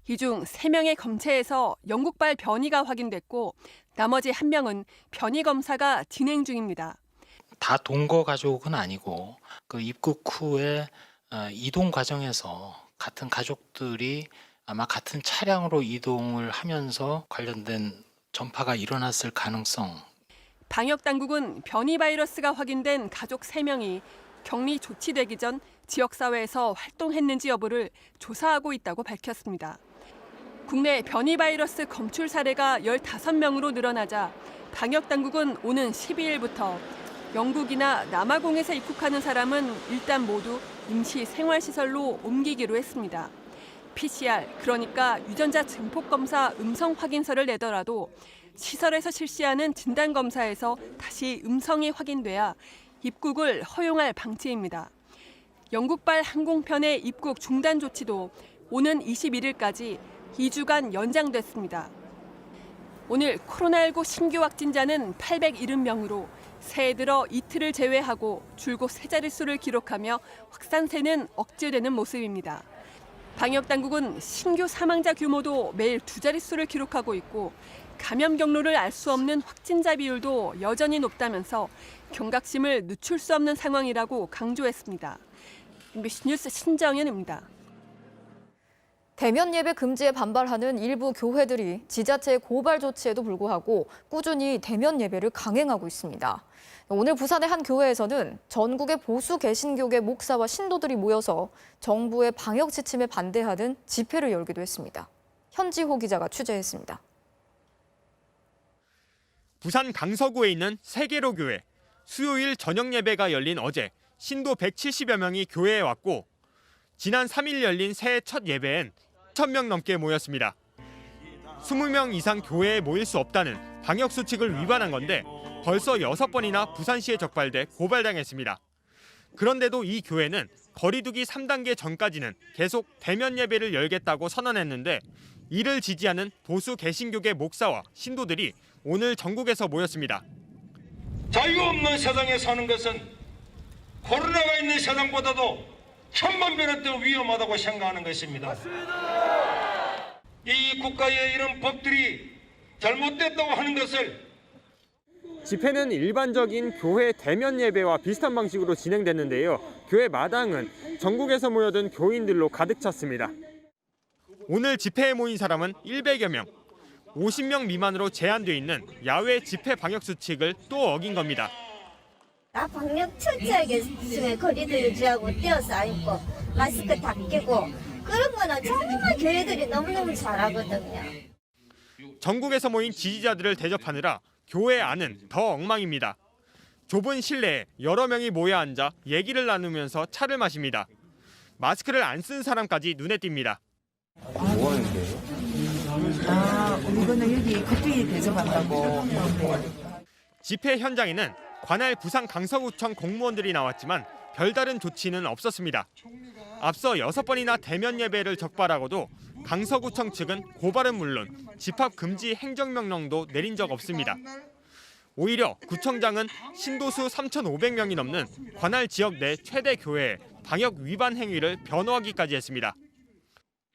이 중 3명의 검체에서 영국발 변이가 확인됐고 나머지 1명은 변이 검사가 진행 중입니다. 다 동거 가족은 아니고 그 입국 후에 이동 과정에서 같은 가족들이 아마 같은 차량으로 이동을 하면서 관련된 전파가 일어났을 가능성. 방역 당국은 변이 바이러스가 확인된 가족 3명이 격리 조치되기 전 지역사회에서 활동했는지 여부를 조사하고 있다고 밝혔습니다. 국내 변이 바이러스 검출 사례가 15명으로 늘어나자 방역 당국은 오는 12일부터 영국이나 남아공에서 입국하는 사람은 일단 모두 임시 생활시설로 옮기기로 했습니다. PCR, 그러니까 유전자 증폭 검사 음성 확인서를 내더라도 시설에서 실시하는 진단 검사에서 다시 음성이 확인돼야 입국을 허용할 방침입니다. 영국발 항공편의 입국 중단 조치도 오는 21일까지 2주간 연장됐습니다. 오늘 코로나19 신규 확진자는 870명으로 새해 들어 이틀을 제외하고 줄곧 세 자릿수를 기록하며 확산세는 억제되는 모습입니다. 방역당국은 신규 사망자 규모도 매일 2자릿수를 기록하고 있고 감염 경로를 알 수 없는 확진자 비율도 여전히 높다면서 경각심을 늦출 수 없는 상황이라고 강조했습니다. MBC 뉴스 신정현입니다. 대면 예배 금지에 반발하는 일부 교회들이 지자체의 고발 조치에도 불구하고 꾸준히 대면 예배를 강행하고 있습니다. 오늘 부산의 한 교회에서는 전국의 보수 개신교계 목사와 신도들이 모여서 정부의 방역 지침에 반대하는 집회를 열기도 했습니다. 현지호 기자가 취재했습니다. 부산 강서구에 있는 세계로 교회. 수요일 저녁 예배가 열린 어제 신도 170여 명이 교회에 왔고 지난 3일 열린 새해 첫 예배엔 1,000명 넘게 모였습니다. 20명 이상 교회에 모일 수 없다는 방역 수칙을 위반한 건데 벌써 6번이나 부산시에 적발돼 고발당했습니다. 그런데도 이 교회는 거리두기 3단계 전까지는 계속 대면 예배를 열겠다고 선언했는데 이를 지지하는 보수 개신교계 목사와 신도들이 오늘 전국에서 모였습니다. 자유 없는 세상에 사는 것은 코로나가 있는 세상보다도 천만 배는 더 위험하다고 생각하는 것입니다. 이 국가의 이런 법들이 잘못됐다고 하는 것을 집회는 일반적인 교회 대면 예배와 비슷한 방식으로 진행됐는데요. 교회 마당은 전국에서 모여든 교인들로 가득 찼습니다. 오늘 집회에 모인 사람은 100여 명. 50명 미만으로 제한돼 있는 야외 집회 방역 수칙을 또 어긴 겁니다. 다 방역 철저하게 거리도 유지하고 떼어서 앉고 마스크 다 끼고 그런 거는 정말 교회들이 너무너무 잘하거든요. 전국에서 모인 지지자들을 대접하느라 교회 안은 더 엉망입니다. 좁은 실내에 여러 명이 모여 앉아 얘기를 나누면서 차를 마십니다. 마스크를 안 쓴 사람까지 눈에 띕니다. 뭐 하는데요? 이거는 여기 커피 대접한다고. 집회 현장에는 관할 부산 강서구청 공무원들이 나왔지만 별다른 조치는 없었습니다. 앞서 6번이나 대면 예배를 적발하고도 강서구청 측은 고발은 물론 집합 금지 행정명령도 내린 적 없습니다. 오히려 구청장은 신도수 3,500명이 넘는 관할 지역 내 최대 교회의 방역 위반 행위를 변호하기까지 했습니다.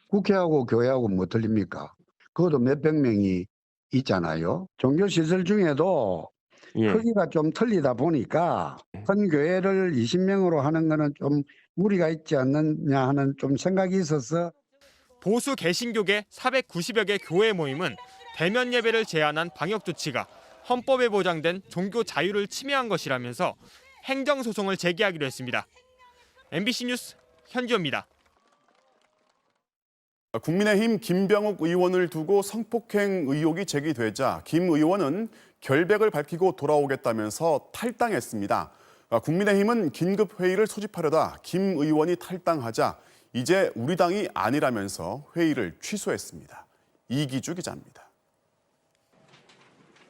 국회하고 교회하고 뭐 틀립니까? 그것도 몇백 명이 있잖아요. 종교시설 중에도 크기가 좀 틀리다 보니까 큰 교회를 20명으로 하는 거는 좀 무리가 있지 않느냐 하는 좀 생각이 있어서 보수 개신교계 490여 개 교회 모임은 대면 예배를 제한한 방역 조치가 헌법에 보장된 종교 자유를 침해한 것이라면서 행정소송을 제기하기로 했습니다. MBC 뉴스 현지호입니다. 국민의힘 김병욱 의원을 두고 성폭행 의혹이 제기되자 김 의원은 결백을 밝히고 돌아오겠다면서 탈당했습니다. 국민의힘은 긴급회의를 소집하려다 김 의원이 탈당하자 이제 우리 당이 아니라면서 회의를 취소했습니다. 이기주 기자입니다.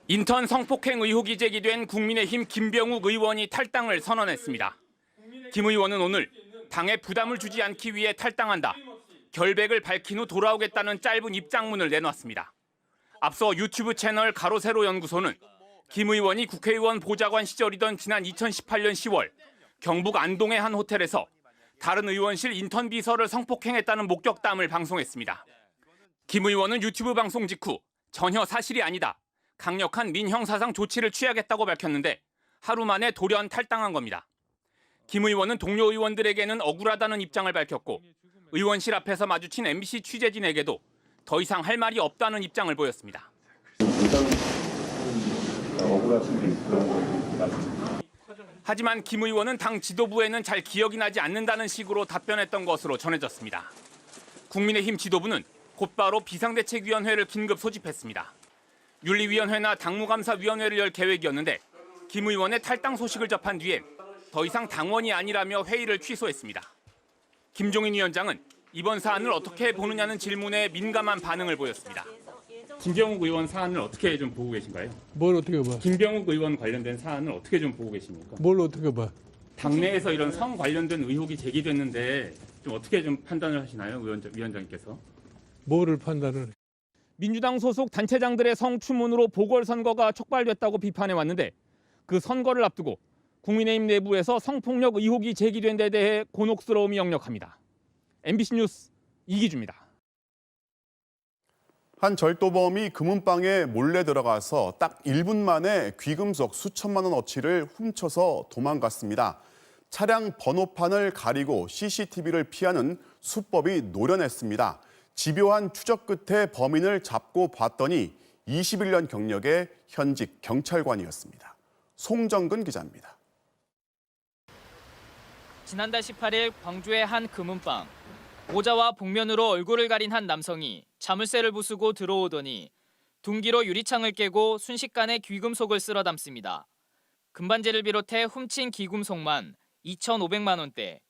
인턴 성폭행 의혹이 제기된 국민의힘 김병욱 의원이 탈당을 선언했습니다. 김 의원은 오늘 당에 부담을 주지 않기 위해 탈당한다. 결백을 밝힌 후 돌아오겠다는 짧은 입장문을 내놨습니다. 앞서 유튜브 채널 가로세로 연구소는 김 의원이 국회의원 보좌관 시절이던 지난 2018년 10월 경북 안동의 한 호텔에서 다른 의원실 인턴 비서를 성폭행했다는 목격담을 방송했습니다. 김 의원은 유튜브 방송 직후 전혀 사실이 아니다. 강력한 민형사상 조치를 취하겠다고 밝혔는데 하루 만에 돌연 탈당한 겁니다. 김 의원은 동료 의원들에게는 억울하다는 입장을 밝혔고 의원실 앞에서 마주친 MBC 취재진에게도 더 이상 할 말이 없다는 입장을 보였습니다. 하지만 김 의원은 당 지도부에는 잘 기억이 나지 않는다는 식으로 답변했던 것으로 전해졌습니다. 국민의힘 지도부는 곧바로 비상대책위원회를 긴급 소집했습니다. 윤리위원회나 당무감사위원회를 열 계획이었는데 김 의원의 탈당 소식을 접한 뒤에 더 이상 당원이 아니라며 회의를 취소했습니다. 김종인 위원장은 이번 사안을 어떻게 보느냐는 질문에 민감한 반응을 보였습니다. 김병욱 의원 사안을 어떻게 좀 보고 계신가요? 뭘 어떻게 봐? 김병욱 의원 관련된 사안을 어떻게 좀 보고 계십니까? 뭘 어떻게 봐? 당내에서 이런 성 관련된 의혹이 제기됐는데 좀 어떻게 좀 판단을 하시나요, 위원장님께서? 뭐를 판단을 해? 민주당 소속 단체장들의 성추문으로 보궐선거가 촉발됐다고 비판해 왔는데 그 선거를 앞두고 국민의힘 내부에서 성폭력 의혹이 제기된 데 대해 곤혹스러움이 역력합니다. MBC 뉴스 이기주입니다. 한 절도범이 금은방에 몰래 들어가서 딱 1분 만에 귀금속 수천만 원어치를 훔쳐서 도망갔습니다. 차량 번호판을 가리고 CCTV를 피하는 수법이 노련했습니다. 집요한 추적 끝에 범인을 잡고 봤더니 21년 경력의 현직 경찰관이었습니다. 송정근 기자입니다. 지난달 18일 광주의 한 금은방. 모자와 복면으로 얼굴을 가린 한 남성이 자물쇠를 부수고 들어오더니 둔기로 유리창을 깨고 순식간에 귀금속을 쓸어 담습니다. 금반지를 비롯해 훔친 귀금속만 2,500만 원대.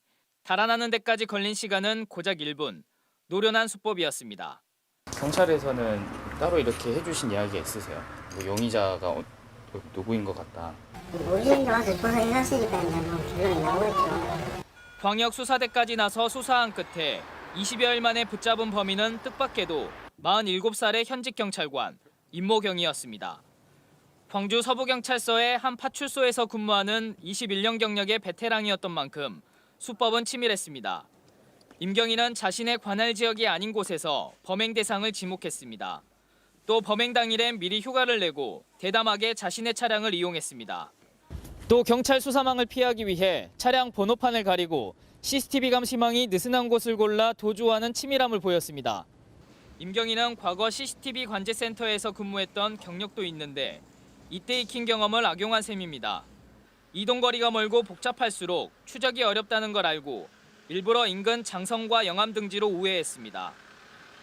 달아나는 데까지 걸린 시간은 고작 1분. 노련한 수법이었습니다. 경찰에서는 따로 이렇게 해주신 이야기가 있으세요? 뭐 용의자가 누구인 것 같다. 모르는 게 와서 조사해놨으니까 결론이 나오겠죠. 광역 수사대까지 나서 수사한 끝에 20여일 만에 붙잡은 범인은 뜻밖에도 47살의 현직 경찰관 임모경이었습니다. 광주 서부경찰서의 한 파출소에서 근무하는 21년 경력의 베테랑이었던 만큼 수법은 치밀했습니다. 임경희는 자신의 관할 지역이 아닌 곳에서 범행 대상을 지목했습니다. 또 범행 당일엔 미리 휴가를 내고 대담하게 자신의 차량을 이용했습니다. 또 경찰 수사망을 피하기 위해 차량 번호판을 가리고 CCTV 감시망이 느슨한 곳을 골라 도주하는 치밀함을 보였습니다. 임경희는 과거 CCTV 관제센터에서 근무했던 경력도 있는데 이때 익힌 경험을 악용한 셈입니다. 이동거리가 멀고 복잡할수록 추적이 어렵다는 걸 알고 일부러 인근 장성과 영암 등지로 우회했습니다.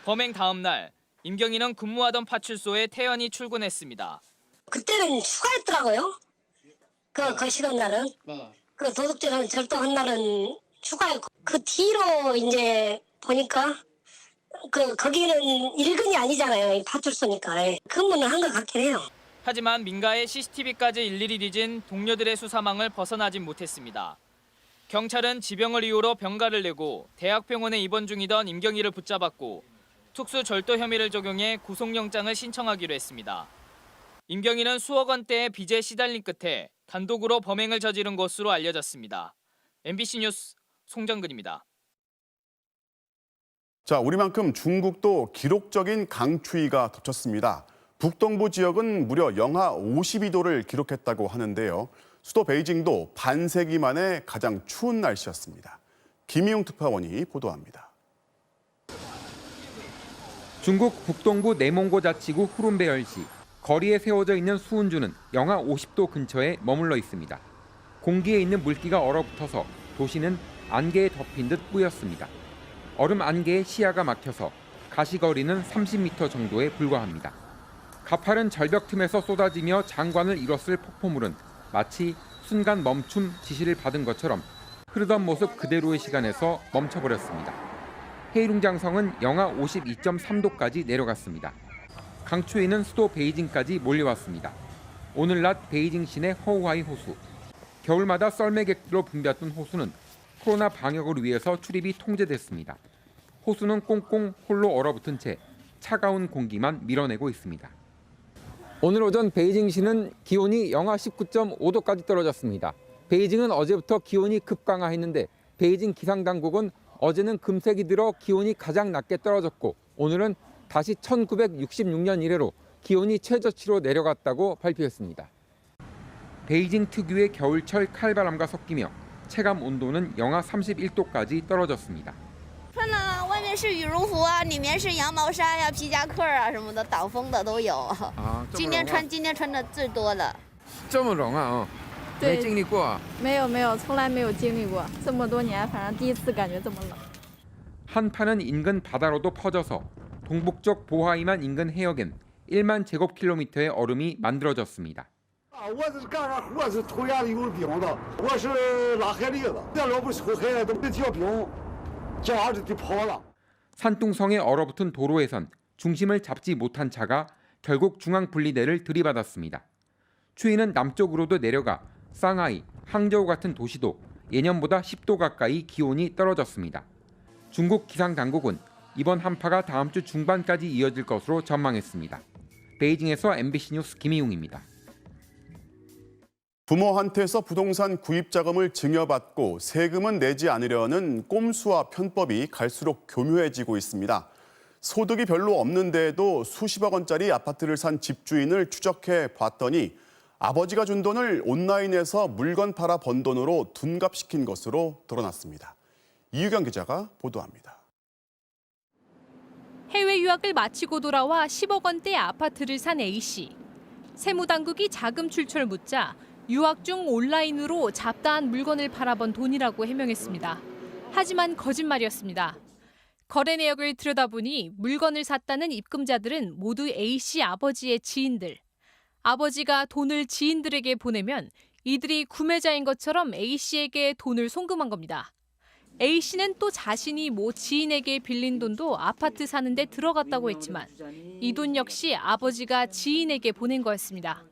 범행 다음 날 임경희는 근무하던 파출소에 태연히 출근했습니다. 그때는 휴가였더라고요. 그 시간 날은. 그 도둑질은 절도한 날은 휴가였고. 그 뒤로 이제 보니까 거기는 일근이 아니잖아요. 이 파출소니까. 근무는 한 것 같긴 해요. 하지만 민가의 CCTV까지 일일이 뒤진 동료들의 수사망을 벗어나진 못했습니다. 경찰은 지병을 이유로 병가를 내고 대학병원에 입원 중이던 임경희를 붙잡았고 특수 절도 혐의를 적용해 구속영장을 신청하기로 했습니다. 임경희는 수억 원대의 빚에 시달린 끝에 단독으로 범행을 저지른 것으로 알려졌습니다. MBC 뉴스 송정근입니다. 자, 우리만큼 중국도 기록적인 강추위가 덮쳤습니다. 북동부 지역은 무려 영하 52도를 기록했다고 하는데요. 수도 베이징도 반세기 만에 가장 추운 날씨였습니다. 김희용 특파원이 보도합니다. 중국 북동부 내몽고 자치구 후룬베열시. 거리에 세워져 있는 수은주는 영하 50도 근처에 머물러 있습니다. 공기에 있는 물기가 얼어붙어서 도시는 안개에 덮인 듯 뿌였습니다. 얼음 안개에 시야가 막혀서 가시거리는 30m 정도에 불과합니다. 가파른 절벽 틈에서 쏟아지며 장관을 이뤘을 폭포물은 마치 순간 멈춤 지시를 받은 것처럼 흐르던 모습 그대로의 시간에서 멈춰버렸습니다. 헤이룽장성은 영하 52.3도까지 내려갔습니다. 강추위는 수도 베이징까지 몰려왔습니다. 오늘 낮 베이징 시내 허우하이 호수. 겨울마다 썰매객들로 붐볐던 호수는 코로나 방역을 위해서 출입이 통제됐습니다. 호수는 꽁꽁 홀로 얼어붙은 채 차가운 공기만 밀어내고 있습니다. 오늘 오전 베이징시는 기온이 영하 19.5도까지 떨어졌습니다. 베이징은 어제부터 기온이 급강하했는데 베이징 기상당국은 어제는 금색이 들어 기온이 가장 낮게 떨어졌고 오늘은 다시 1966년 이래로 기온이 최저치로 내려갔다고 발표했습니다. 베이징 특유의 겨울철 칼바람과 섞이며 체감 온도는 영하 31도까지 떨어졌습니다. 穿呢，外面是羽绒服啊，里面是羊毛衫呀、皮夹克啊什么的，挡风的都有。今天穿的最多的。这么冷啊？没经历过啊？没有，从来没有经历过，这么多年，反正第一次感觉这么冷。 한파는 인근 바다로도 퍼져서 동북쪽 보하이만 인근 해역엔 1만 제곱킬로미터의 얼음이 만들어졌습니다. 我是干啥活是头下有冰的，我是拉海蛎子，这要不是海都没结冰，这样子就跑了。 산둥성에 얼어붙은 도로에선 중심을 잡지 못한 차가 결국 중앙 분리대를 들이받았습니다. 추위는 남쪽으로도 내려가 상하이, 항저우 같은 도시도 예년보다 10도 가까이 기온이 떨어졌습니다. 중국 기상당국은 이번 한파가 다음 주 중반까지 이어질 것으로 전망했습니다. 베이징에서 MBC 뉴스 김희웅입니다. 부모한테서 부동산 구입 자금을 증여받고 세금은 내지 않으려는 꼼수와 편법이 갈수록 교묘해지고 있습니다. 소득이 별로 없는데도 수십억 원짜리 아파트를 산 집주인을 추적해 봤더니 아버지가 준 돈을 온라인에서 물건 팔아 번 돈으로 둔갑시킨 것으로 드러났습니다. 이유경 기자가 보도합니다. 해외 유학을 마치고 돌아와 10억 원대 아파트를 산 A씨. 세무당국이 자금 출처를 묻자 유학 중 온라인으로 잡다한 물건을 팔아본 돈이라고 해명했습니다. 하지만 거짓말이었습니다. 거래 내역을 들여다보니 물건을 샀다는 입금자들은 모두 A씨 아버지의 지인들. 아버지가 돈을 지인들에게 보내면 이들이 구매자인 것처럼 A씨에게 돈을 송금한 겁니다. A씨는 또 자신이 모 지인에게 빌린 돈도 아파트 사는데 들어갔다고 했지만 이 돈 역시 아버지가 지인에게 보낸 거였습니다.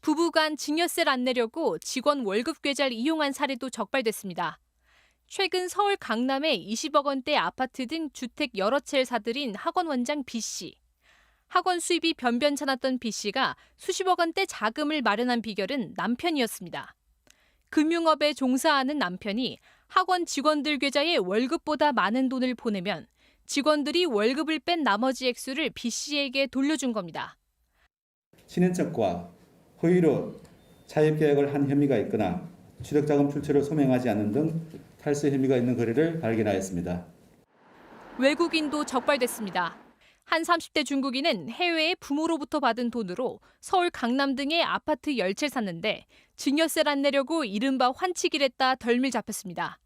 부부간 증여세를 안 내려고 직원 월급 계좌를 이용한 사례도 적발됐습니다. 최근 서울 강남에 20억 원대 아파트 등 주택 여러 채를 사들인 학원 원장 B씨. 학원 수입이 변변찮았던 B씨가 수십억 원대 자금을 마련한 비결은 남편이었습니다. 금융업에 종사하는 남편이 학원 직원들 계좌에 월급보다 많은 돈을 보내면 직원들이 월급을 뺀 나머지 액수를 B씨에게 돌려준 겁니다. 친인척과 허위로 차입계약을 한 혐의가 있거나 취득자금 출처를 소명하지 않는 등 탈세 혐의가 있는 거래를 발견하였습니다. 외국인도 적발됐습니다. 한 30대 중국인은 해외에 부모로부터 받은 돈으로 서울 강남 등의 아파트 10채를 샀는데 증여세를 안 내려고 이른바 환치기를 했다 덜미를 잡혔습니다.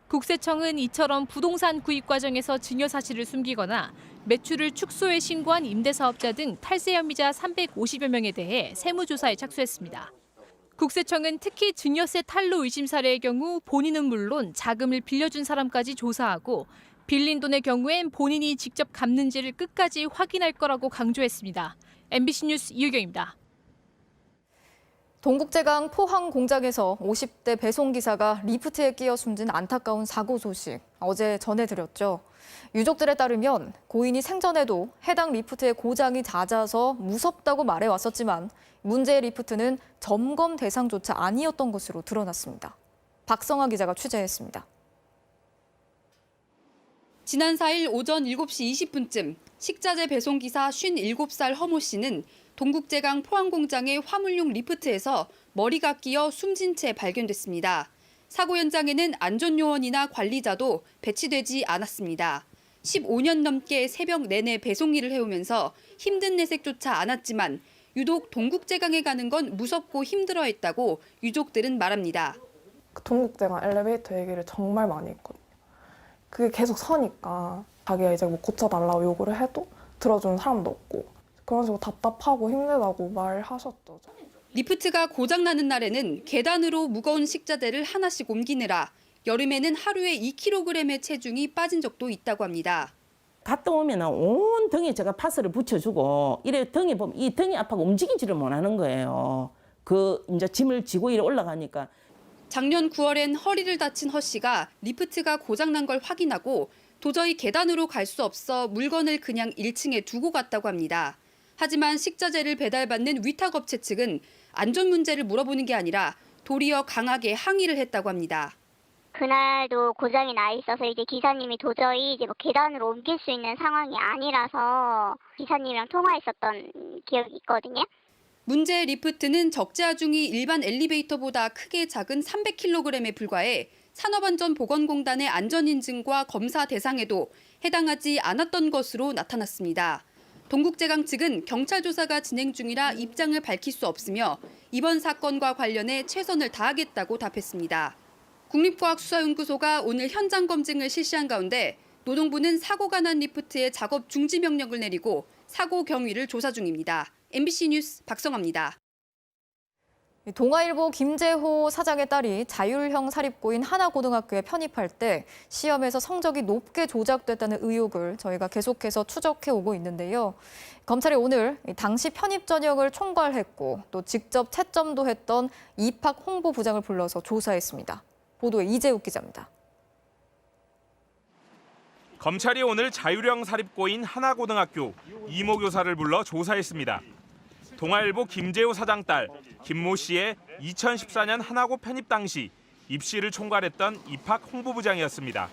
국세청은 이처럼 부동산 구입 과정에서 증여 사실을 숨기거나 매출을 축소해 신고한 임대사업자 등 탈세 혐의자 350여 명에 대해 세무조사에 착수했습니다. 국세청은 특히 증여세 탈루 의심 사례의 경우 본인은 물론 자금을 빌려준 사람까지 조사하고 빌린 돈의 경우엔 본인이 직접 갚는지를 끝까지 확인할 거라고 강조했습니다. MBC 뉴스 이유경입니다. 동국제강 포항 공장에서 50대 배송기사가 리프트에 끼어 숨진 안타까운 사고 소식 어제 전해드렸죠. 유족들에 따르면 고인이 생전에도 해당 리프트의 고장이 잦아서 무섭다고 말해왔었지만 문제의 리프트는 점검 대상조차 아니었던 것으로 드러났습니다. 박성아 기자가 취재했습니다. 지난 4일 오전 7시 20분쯤 식자재 배송기사 57살 허모 씨는 동국제강 포항공장의 화물용 리프트에서 머리가 끼어 숨진 채 발견됐습니다. 사고 현장에는 안전요원이나 관리자도 배치되지 않았습니다. 15년 넘게 새벽 내내 배송 일을 해오면서 힘든 내색조차 않았지만 유독 동국제강에 가는 건 무섭고 힘들어했다고 유족들은 말합니다. 동국제강 엘리베이터 얘기를 정말 많이 했거든요. 그게 계속 서니까 자기가 이제 뭐 고쳐달라고 요구를 해도 들어주는 사람도 없고 그런 식으로 답답하고 힘들다고 말하셨죠. 리프트가 고장나는 날에는 계단으로 무거운 식자재를 하나씩 옮기느라 여름에는 하루에 2kg의 체중이 빠진 적도 있다고 합니다. 갔다 오면 온 등에 제가 파스를 붙여주고 이래 등에 보면 이 등이 아파서 움직이지를 못하는 거예요. 그 이제 짐을 지고 이래 올라가니까. 작년 9월엔 허리를 다친 허 씨가 리프트가 고장난 걸 확인하고 도저히 계단으로 갈 수 없어 물건을 그냥 1층에 두고 갔다고 합니다. 하지만 식자재를 배달받는 위탁업체 측은 안전 문제를 물어보는 게 아니라 도리어 강하게 항의를 했다고 합니다. 그날도 고장이 나 있어서 이제 기사님이 도저히 이제 뭐 계단으로 옮길 수 있는 상황이 아니라서 기사님이랑 통화했었던 기억이 있거든요. 문제의 리프트는 적재하중이 일반 엘리베이터보다 크게 작은 300kg에 불과해 산업안전보건공단의 안전인증과 검사 대상에도 해당하지 않았던 것으로 나타났습니다. 동국제강 측은 경찰 조사가 진행 중이라 입장을 밝힐 수 없으며 이번 사건과 관련해 최선을 다하겠다고 답했습니다. 국립과학수사연구소가 오늘 현장 검증을 실시한 가운데 노동부는 사고가 난 리프트의 작업 중지 명령을 내리고 사고 경위를 조사 중입니다. MBC 뉴스 박성아입니다. 동아일보 김재호 사장의 딸이 자율형 사립고인 하나고등학교에 편입할 때 시험에서 성적이 높게 조작됐다는 의혹을 저희가 계속해서 추적해오고 있는데요. 검찰이 오늘 당시 편입 전형을 총괄했고 또 직접 채점도 했던 입학 홍보부장을 불러서 조사했습니다. 보도에 이재욱 기자입니다. 검찰이 오늘 자율형 사립고인 하나고등학교 이모교사를 불러 조사했습니다. 동아일보 김재호 사장 딸 김모 씨의 2014년 하나고 편입 당시 입시를 총괄했던 입학 홍보부장이었습니다.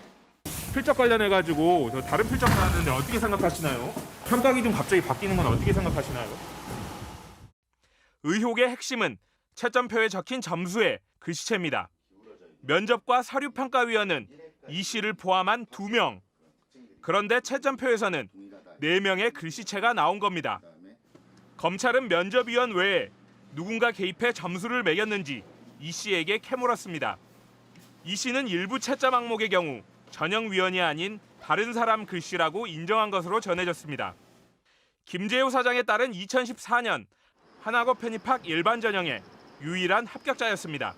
필적 관련해가지고 다른 필적 나왔는데 어떻게 생각하시나요? 평가 기준 갑자기 바뀌는 건 어떻게 생각하시나요? 의혹의 핵심은 채점표에 적힌 점수의 글씨체입니다. 면접과 서류평가위원은 이 씨를 포함한 2명. 그런데 채점표에서는 4명의 글씨체가 나온 겁니다. 검찰은 면접위원 외에 누군가 개입해 점수를 매겼는지 이 씨에게 캐물었습니다. 이 씨는 일부 채점 항목의 경우 전형위원이 아닌 다른 사람 글씨라고 인정한 것으로 전해졌습니다. 김재호 사장의 딸은 2014년 하나고 편입학 일반 전형의 유일한 합격자였습니다.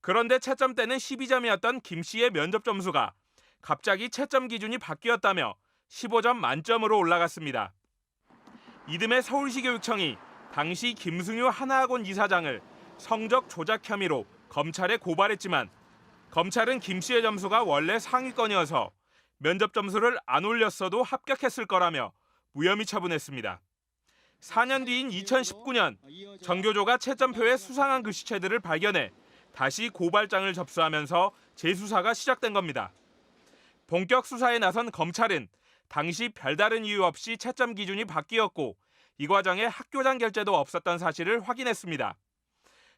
그런데 채점 때는 12점이었던 김 씨의 면접 점수가 갑자기 채점 기준이 바뀌었다며 15점 만점으로 올라갔습니다. 이듬해 서울시 교육청이 당시 김승유 하나학원 이사장을 성적 조작 혐의로 검찰에 고발했지만 검찰은 김 씨의 점수가 원래 상위권이어서 면접 점수를 안 올렸어도 합격했을 거라며 무혐의 처분했습니다. 4년 뒤인 2019년 전교조가 채점표에 수상한 글씨체들을 발견해 다시 고발장을 접수하면서 재수사가 시작된 겁니다. 본격 수사에 나선 검찰은 당시 별다른 이유 없이 채점 기준이 바뀌었고 이 과정에 학교장 결재도 없었던 사실을 확인했습니다.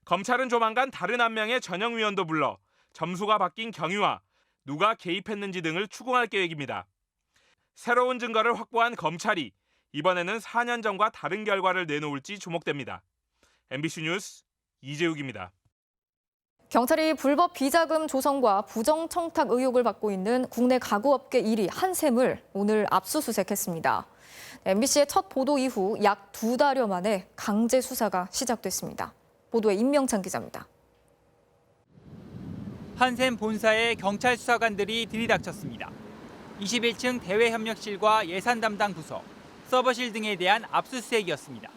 검찰은 조만간 다른 한 명의 전형위원도 불러 점수가 바뀐 경위와 누가 개입했는지 등을 추궁할 계획입니다. 새로운 증거를 확보한 검찰이 이번에는 4년 전과 다른 결과를 내놓을지 주목됩니다. MBC 뉴스 이재욱입니다. 경찰이 불법 비자금 조성과 부정청탁 의혹을 받고 있는 국내 가구업계 1위 한샘을 오늘 압수수색했습니다. MBC의 첫 보도 이후 약 2달여 만에 강제 수사가 시작됐습니다. 보도에 임명찬 기자입니다. 한샘 본사에 경찰 수사관들이 들이닥쳤습니다. 21층 대외협력실과 예산 담당 부서, 서버실 등에 대한 압수수색이었습니다.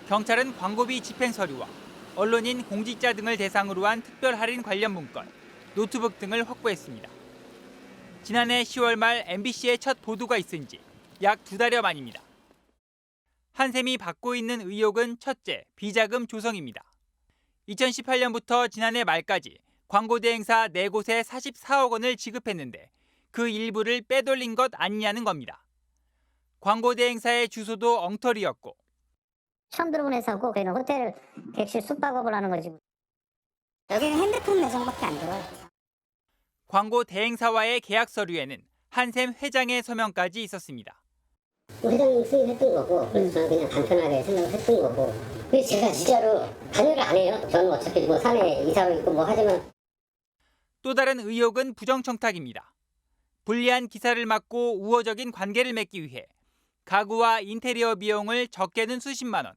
경찰은 광고비 집행 서류와 언론인, 공직자 등을 대상으로 한 특별 할인 관련 문건, 노트북 등을 확보했습니다. 지난해 10월 말 MBC의 첫 보도가 있은 지 약 2달여 만입니다. 한샘이 받고 있는 의혹은 첫째, 비자금 조성입니다. 2018년부터 지난해 말까지 광고 대행사 4곳에 44억 원을 지급했는데 그 일부를 빼돌린 것 아니냐는 겁니다. 광고 대행사의 주소도 엉터리였고 처음 들어본 회사고 그냥 호텔 객실 숙박업을 하는 거지. 여기는 핸드폰 매장밖에 안 들어요. 광고 대행사와의 계약 서류에는 한샘 회장의 서명까지 있었습니다. 회장님 수임했던 거고 그래서 저는 그냥 간편하게 생각했던 거고 그래서 제가 진짜로 관여를 안 해요. 저는 어차피 뭐 사내 이사로 있고 뭐 하지만 또 다른 의혹은 부정청탁입니다. 불리한 기사를 막고 우호적인 관계를 맺기 위해 가구와 인테리어 비용을 적게는 수십만 원,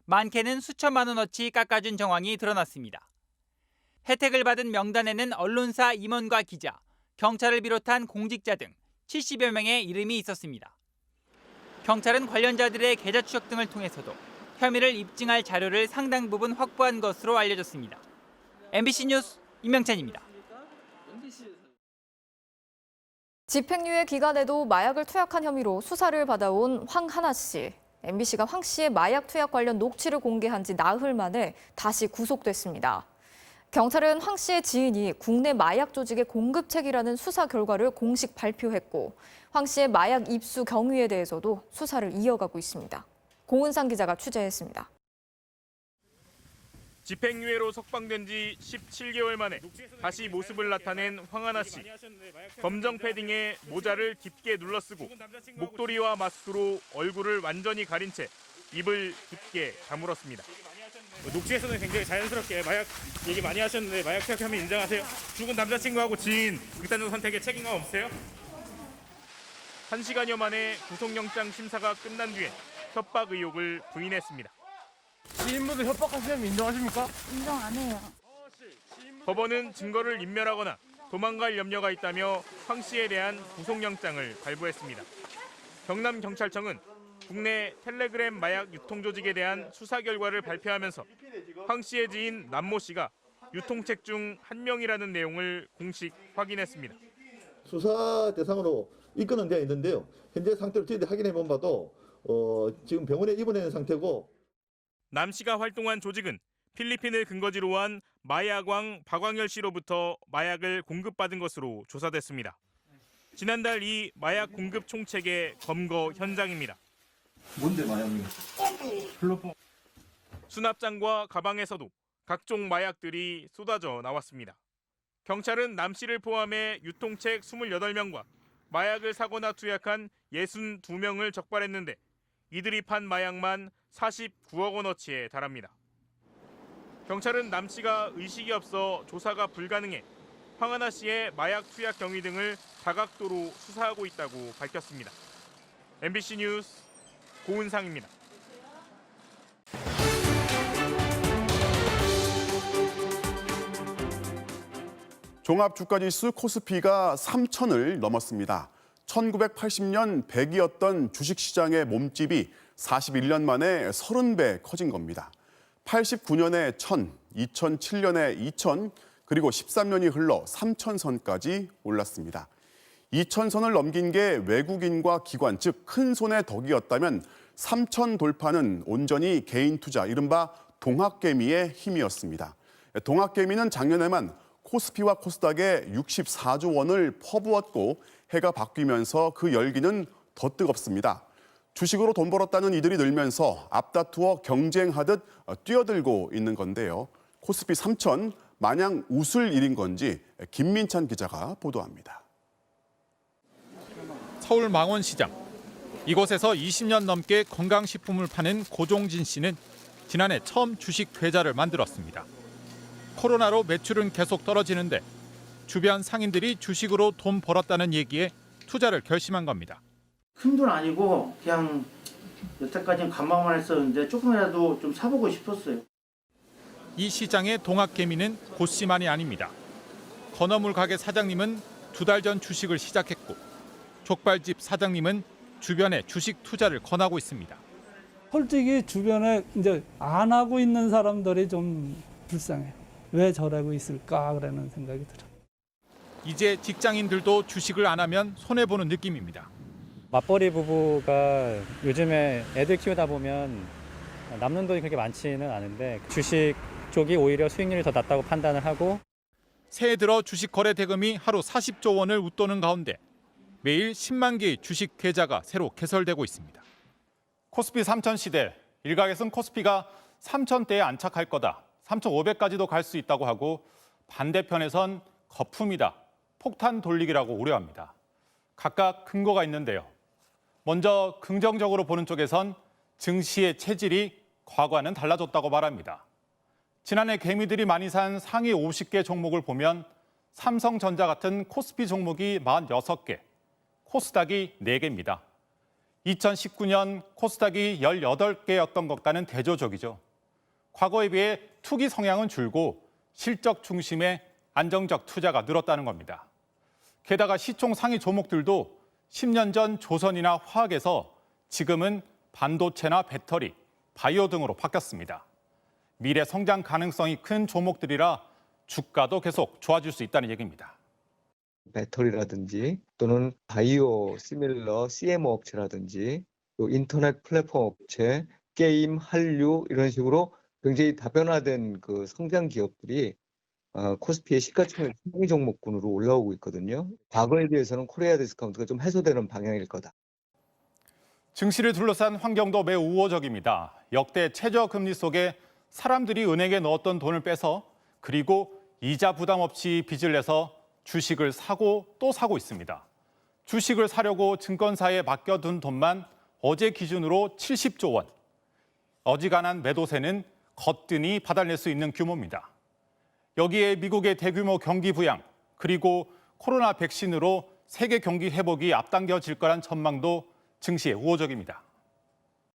많게는 수천만 원어치 깎아준 정황이 드러났습니다. 혜택을 받은 명단에는 언론사 임원과 기자, 경찰을 비롯한 공직자 등 70여 명의 이름이 있었습니다. 경찰은 관련자들의 계좌 추적 등을 통해서도 혐의를 입증할 자료를 상당 부분 확보한 것으로 알려졌습니다. MBC 뉴스 임명찬입니다. 집행유예 기간에도 마약을 투약한 혐의로 수사를 받아온 황하나 씨. MBC가 황 씨의 마약 투약 관련 녹취를 공개한 지 나흘 만에 다시 구속됐습니다. 경찰은 황 씨의 지인이 국내 마약 조직의 공급책이라는 수사 결과를 공식 발표했고 황 씨의 마약 입수 경위에 대해서도 수사를 이어가고 있습니다. 고은상 기자가 취재했습니다. 집행유예로 석방된 지 17개월 만에 다시 모습을 나타낸 황하나 씨. 검정 패딩에 모자를 깊게 눌러쓰고 목도리와 마스크로 얼굴을 완전히 가린 채 입을 깊게 다물었습니다. 녹취에서는 굉장히 자연스럽게 마약 얘기 많이 하셨는데 마약 투약 혐의 인정하세요? 죽은 남자친구하고 지인 극단적 선택에 책임감 없으세요? 1시간여 만에 구속영장 심사가 끝난 뒤에 협박 의혹을 부인했습니다. 지인분들 협박하시면 인정하십니까? 인정 안 해요. 법원은 증거를 인멸하거나 도망갈 염려가 있다며 황 씨에 대한 구속영장을 발부했습니다. 경남경찰청은 국내 텔레그램 마약 유통 조직에 대한 수사 결과를 발표하면서 황 씨의 지인 남모 씨가 유통책 중 한 명이라는 내용을 공식 확인했습니다. 수사 대상으로 입건은 되어 있는데요. 현재 상태로 저희들이 확인해 본 바도 지금 병원에 입원해 있는 상태고. 남 씨가 활동한 조직은 필리핀을 근거지로 한 마야광 박광열 씨로부터 마약을 공급받은 것으로 조사됐습니다. 지난달 이 마약 공급 총책의 검거 현장입니다. 뭔데 마약이? 플로폰. 수납장과 가방에서도 각종 마약들이 쏟아져 나왔습니다. 경찰은 남 씨를 포함해 유통책 28명과 마약을 사거나 투약한 62명을 적발했는데 이들이 판 마약만 49억 원어치에 달합니다. 경찰은 남 씨가 의식이 없어 조사가 불가능해 황하나 씨의 마약 투약 경위 등을 다각도로 수사하고 있다고 밝혔습니다. MBC 뉴스 고은상입니다. 종합주가지수 코스피가 3,000을 넘었습니다. 1980년 100이었던 주식시장의 몸집이 41년 만에 30배 커진 겁니다. 89년에 1000, 2007년에 2000, 그리고 13년이 흘러 3000선까지 올랐습니다. 2000선을 넘긴 게 외국인과 기관, 즉 큰 손의 덕이었다면 3000 돌파는 온전히 개인 투자, 이른바 동학개미의 힘이었습니다. 동학개미는 작년에만 코스피와 코스닥에 64조 원을 퍼부었고 해가 바뀌면서 그 열기는 더 뜨겁습니다. 주식으로 돈 벌었다는 이들이 늘면서 앞다투어 경쟁하듯 뛰어들고 있는 건데요. 코스피 3000 마냥 웃을 일인 건지 김민찬 기자가 보도합니다. 서울 망원시장. 이곳에서 20년 넘게 건강식품을 파는 고종진 씨는 지난해 처음 주식 계좌를 만들었습니다. 코로나로 매출은 계속 떨어지는데 주변 상인들이 주식으로 돈 벌었다는 얘기에 투자를 결심한 겁니다. 큰 돈 아니고 그냥 여태까지는 관망만 했었는데 조금이라도 좀 사보고 싶었어요. 이 시장의 동학개미는 고 씨만이 아닙니다. 건어물 가게 사장님은 2달 전 주식을 시작했고 족발집 사장님은 주변에 주식 투자를 권하고 있습니다. 솔직히 주변에 이제 안 하고 있는 사람들이 좀 불쌍해요. 왜 저러고 있을까 그러는 생각이 들어요. 이제 직장인들도 주식을 안 하면 손해보는 느낌입니다. 맞벌이 부부가 요즘에 애들 키우다 보면 남는 돈이 그렇게 많지는 않은데 주식 쪽이 오히려 수익률이 더 낮다고 판단을 하고 새해 들어 주식 거래 대금이 하루 40조 원을 웃도는 가운데 매일 10만 개의 주식 계좌가 새로 개설되고 있습니다. 코스피 3000 시대, 일각에선 코스피가 3000대에 안착할 거다, 3500까지도 갈 수 있다고 하고 반대편에선 거품이다, 폭탄 돌리기라고 우려합니다. 각각 근거가 있는데요. 먼저 긍정적으로 보는 쪽에선 증시의 체질이 과거와는 달라졌다고 말합니다. 지난해 개미들이 많이 산 상위 50개 종목을 보면 삼성전자 같은 코스피 종목이 46개, 코스닥이 4개입니다. 2019년 코스닥이 18개였던 것과는 대조적이죠. 과거에 비해 투기 성향은 줄고 실적 중심의 안정적 투자가 늘었다는 겁니다. 게다가 시총 상위 종목들도 10년 전 조선이나 화학에서 지금은 반도체나 배터리, 바이오 등으로 바뀌었습니다. 미래 성장 가능성이 큰 종목들이라 주가도 계속 좋아질 수 있다는 얘기입니다. 배터리라든지 또는 바이오 시밀러 CMO 업체라든지 또 인터넷 플랫폼 업체, 게임, 한류 이런 식으로 굉장히 다변화된 그 성장 기업들이 코스피의 시가총액 상위 종목군으로 올라오고 있거든요. 과거에 비해서는 코리아 디스카운트가 좀 해소되는 방향일 거다. 증시를 둘러싼 환경도 매우 우호적입니다. 역대 최저금리 속에 사람들이 은행에 넣었던 돈을 빼서 그리고 이자 부담 없이 빚을 내서 주식을 사고 또 사고 있습니다. 주식을 사려고 증권사에 맡겨둔 돈만 어제 기준으로 70조 원. 어지간한 매도세는 거뜬히 받아낼 수 있는 규모입니다. 여기에 미국의 대규모 경기 부양, 그리고 코로나 백신으로 세계 경기 회복이 앞당겨질 거란 전망도 증시에 우호적입니다.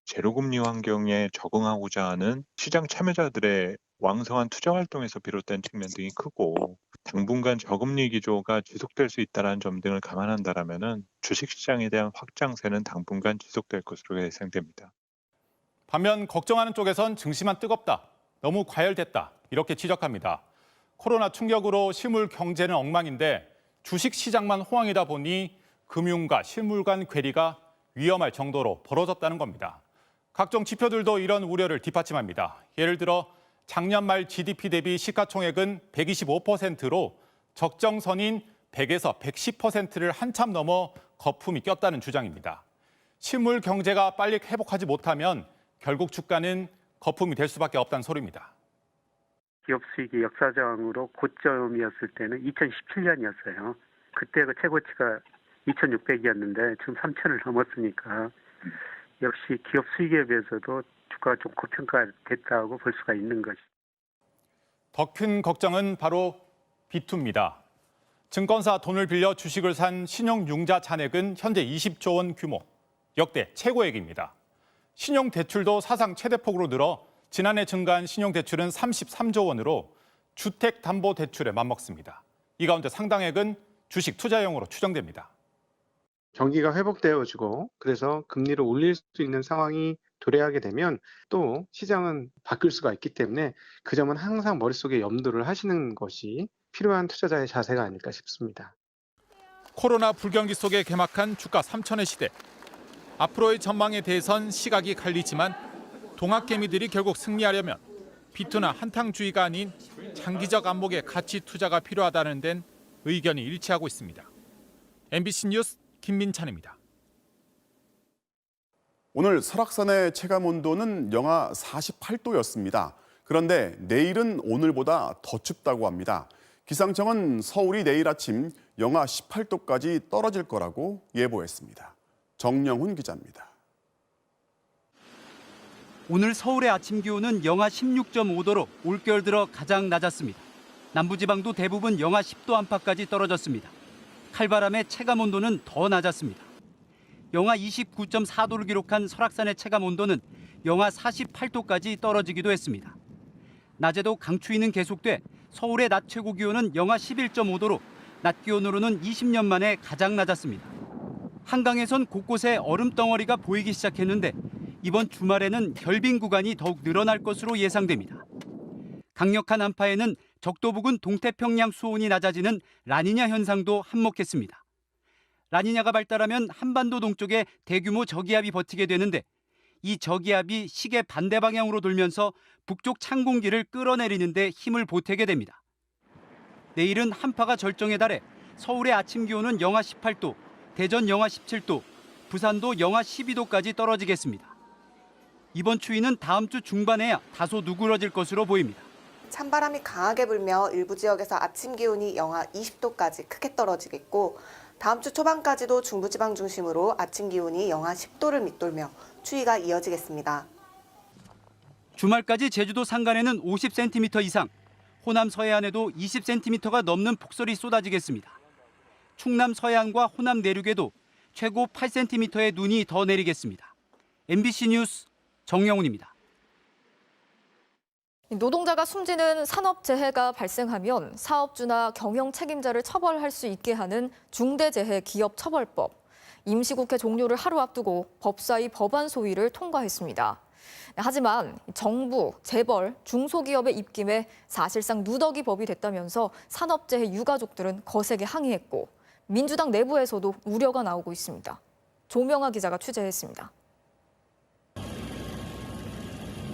제로금리 환경에 적응하고자 하는 시장 참여자들의 왕성한 투자 활동에서 비롯된 측면 등이 크고 당분간 저금리 기조가 지속될 수 있다는 점 등을 감안한다면 주식시장에 대한 확장세는 당분간 지속될 것으로 예상됩니다. 반면 걱정하는 쪽에선 증시만 뜨겁다, 너무 과열됐다 이렇게 지적합니다. 코로나 충격으로 실물 경제는 엉망인데 주식시장만 호황이다 보니 금융과 실물 간 괴리가 위험할 정도로 벌어졌다는 겁니다. 각종 지표들도 이런 우려를 뒷받침합니다. 예를 들어 작년 말 GDP 대비 시가총액은 125%로 적정선인 100에서 110%를 한참 넘어 거품이 꼈다는 주장입니다. 실물 경제가 빨리 회복하지 못하면 결국 주가는 거품이 될 수밖에 없다는 소리입니다. 기업 수익이 역사적으로 고점이었을 때는 2017년이었어요. 그때 그 최고치가 2,600이었는데 지금 3,000을 넘었으니까 역시 기업 수익에 비해서도 주가가 좀 고평가됐다고 볼 수가 있는 것이죠. 더 큰 걱정은 바로 B2입니다. 증권사 돈을 빌려 주식을 산 신용융자 잔액은 현재 20조 원 규모, 역대 최고액입니다. 신용대출도 사상 최대폭으로 늘어 지난해 증가한 신용대출은 33조 원으로 주택담보대출에 맞먹습니다. 이 가운데 상당액은 주식 투자용으로 추정됩니다. 경기가 회복되어지고 그래서 금리를 올릴 수 있는 상황이 도래하게 되면 또 시장은 바뀔 수가 있기 때문에 그 점은 항상 머릿속에 염두를 하시는 것이 필요한 투자자의 자세가 아닐까 싶습니다. 코로나 불경기 속에 개막한 주가 3천의 시대. 앞으로의 전망에 대해선 시각이 갈리지만 동학개미들이 결국 승리하려면 비투나 한탕주의가 아닌 장기적 안목의 가치 투자가 필요하다는 데는 의견이 일치하고 있습니다. MBC 뉴스 김민찬입니다. 오늘 설악산의 체감 온도는 영하 48도였습니다. 그런데 내일은 오늘보다 더 춥다고 합니다. 기상청은 서울이 내일 아침 영하 18도까지 떨어질 거라고 예보했습니다. 정영훈 기자입니다. 오늘 서울의 아침 기온은 영하 16.5도로 올겨울 들어 가장 낮았습니다. 남부지방도 대부분 영하 10도 안팎까지 떨어졌습니다. 칼바람의 체감 온도는 더 낮았습니다. 영하 29.4도를 기록한 설악산의 체감 온도는 영하 48도까지 떨어지기도 했습니다. 낮에도 강추위는 계속돼 서울의 낮 최고 기온은 영하 11.5도로 낮 기온으로는 20년 만에 가장 낮았습니다. 한강에선 곳곳에 얼음덩어리가 보이기 시작했는데 이번 주말에는 결빙 구간이 더욱 늘어날 것으로 예상됩니다. 강력한 한파에는 적도 부근 동태평양 수온이 낮아지는 라니냐 현상도 한몫했습니다. 라니냐가 발달하면 한반도 동쪽에 대규모 저기압이 버티게 되는데 이 저기압이 시계 반대 방향으로 돌면서 북쪽 찬 공기를 끌어내리는 데 힘을 보태게 됩니다. 내일은 한파가 절정에 달해 서울의 아침 기온은 영하 18도, 대전 영하 17도, 부산도 영하 12도까지 떨어지겠습니다. 이번 추위는 다음 주 중반에야 다소 누그러질 것으로 보입니다. 찬바람이 강하게 불며 일부 지역에서 아침 기온이 영하 20도까지 크게 떨어지겠고 다음 주 초반까지도 중부지방 중심으로 아침 기온이 영하 10도를 밑돌며 추위가 이어지겠습니다. 주말까지 제주도 산간에는 50cm 이상, 호남 서해안에도 20cm가 넘는 폭설이 쏟아지겠습니다. 충남 서해안과 호남 내륙에도 최고 8cm의 눈이 더 내리겠습니다. MBC 뉴스 정영훈입니다. 노동자가 숨지는 산업재해가 발생하면 사업주나 경영 책임자를 처벌할 수 있게 하는 중대재해기업처벌법. 임시국회 종료를 하루 앞두고 법사위 법안 소위를 통과했습니다. 하지만 정부, 재벌, 중소기업의 입김에 사실상 누더기 법이 됐다면서 산업재해 유가족들은 거세게 항의했고 민주당 내부에서도 우려가 나오고 있습니다. 조명아 기자가 취재했습니다.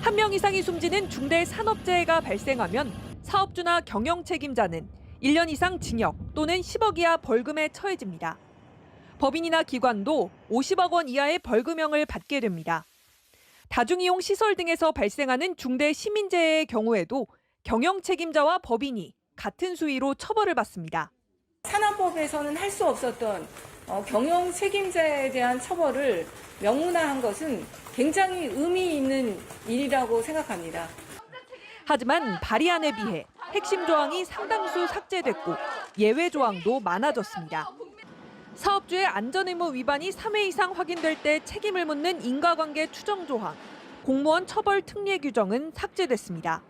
1명 이상이 숨지는 중대 산업재해가 발생하면 사업주나 경영 책임자는 1년 이상 징역 또는 10억 이하 벌금에 처해집니다. 법인이나 기관도 50억 원 이하의 벌금형을 받게 됩니다. 다중이용 시설 등에서 발생하는 중대 시민재해의 경우에도 경영 책임자와 법인이 같은 수위로 처벌을 받습니다. 산업법에서는 할 수 없었던 경영 책임자에 대한 처벌을 명문화한 것은 굉장히 의미 있는 일이라고 생각합니다. 하지만 발의안에 비해 핵심 조항이 상당수 삭제됐고 예외 조항도 많아졌습니다. 사업주의 안전의무 위반이 3회 이상 확인될 때 책임을 묻는 인과관계 추정 조항, 공무원 처벌 특례 규정은 삭제됐습니다.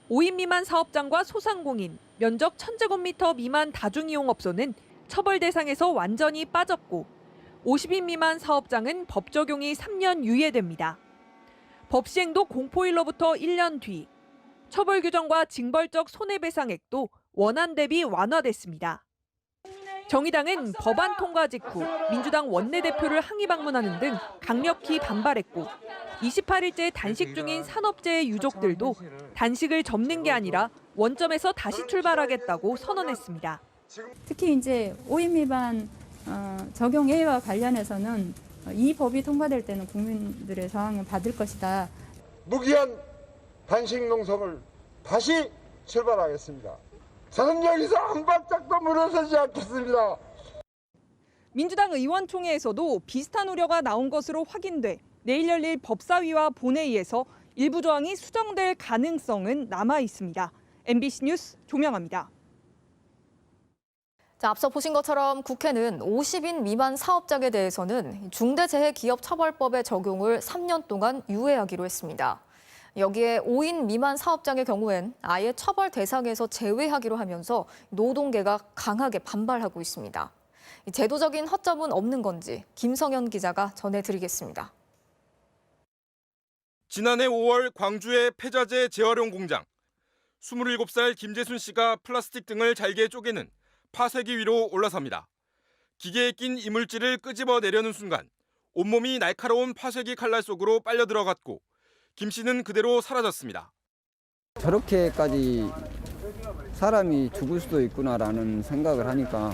5인 미만 사업장과 소상공인, 면적 1000제곱미터 미만 다중이용업소는 처벌 대상에서 완전히 빠졌고 50인 미만 사업장은 법 적용이 3년 유예됩니다. 법 시행도 공포일로부터 1년 뒤, 처벌 규정과 징벌적 손해배상액도 원안 대비 완화됐습니다. 정의당은 법안 통과 직후 민주당 원내대표를 항의 방문하는 등 강력히 반발했고 28일째 단식 중인 산업재해 유족들도 단식을 접는 게 아니라 원점에서 다시 출발하겠다고 선언했습니다. 특히 이제 5인 미만 적용 예외와 관련해서는 이 법이 통과될 때는 국민들의 저항을 받을 것이다. 무기한 단식 농성을 다시 출발하겠습니다. 저는 여기서 한 발짝도 물러서지 않겠습니다. 민주당 의원총회에서도 비슷한 우려가 나온 것으로 확인돼 내일 열릴 법사위와 본회의에서 일부 조항이 수정될 가능성은 남아 있습니다. MBC 뉴스 조명아입니다. 자, 앞서 보신 것처럼 국회는 50인 미만 사업장에 대해서는 중대재해기업처벌법의 적용을 3년 동안 유예하기로 했습니다. 여기에 5인 미만 사업장의 경우엔 아예 처벌 대상에서 제외하기로 하면서 노동계가 강하게 반발하고 있습니다. 제도적인 허점은 없는 건지 김성현 기자가 전해드리겠습니다. 지난해 5월 광주의 폐자재 재활용 공장. 27살 김재순 씨가 플라스틱 등을 잘게 쪼개는 파쇄기 위로 올라섭니다. 기계에 낀 이물질을 끄집어내려는 순간 온몸이 날카로운 파쇄기 칼날 속으로 빨려 들어갔고 김 씨는 그대로 사라졌습니다. 저렇게까지 사람이 죽을 수도 있구나라는 생각을 하니까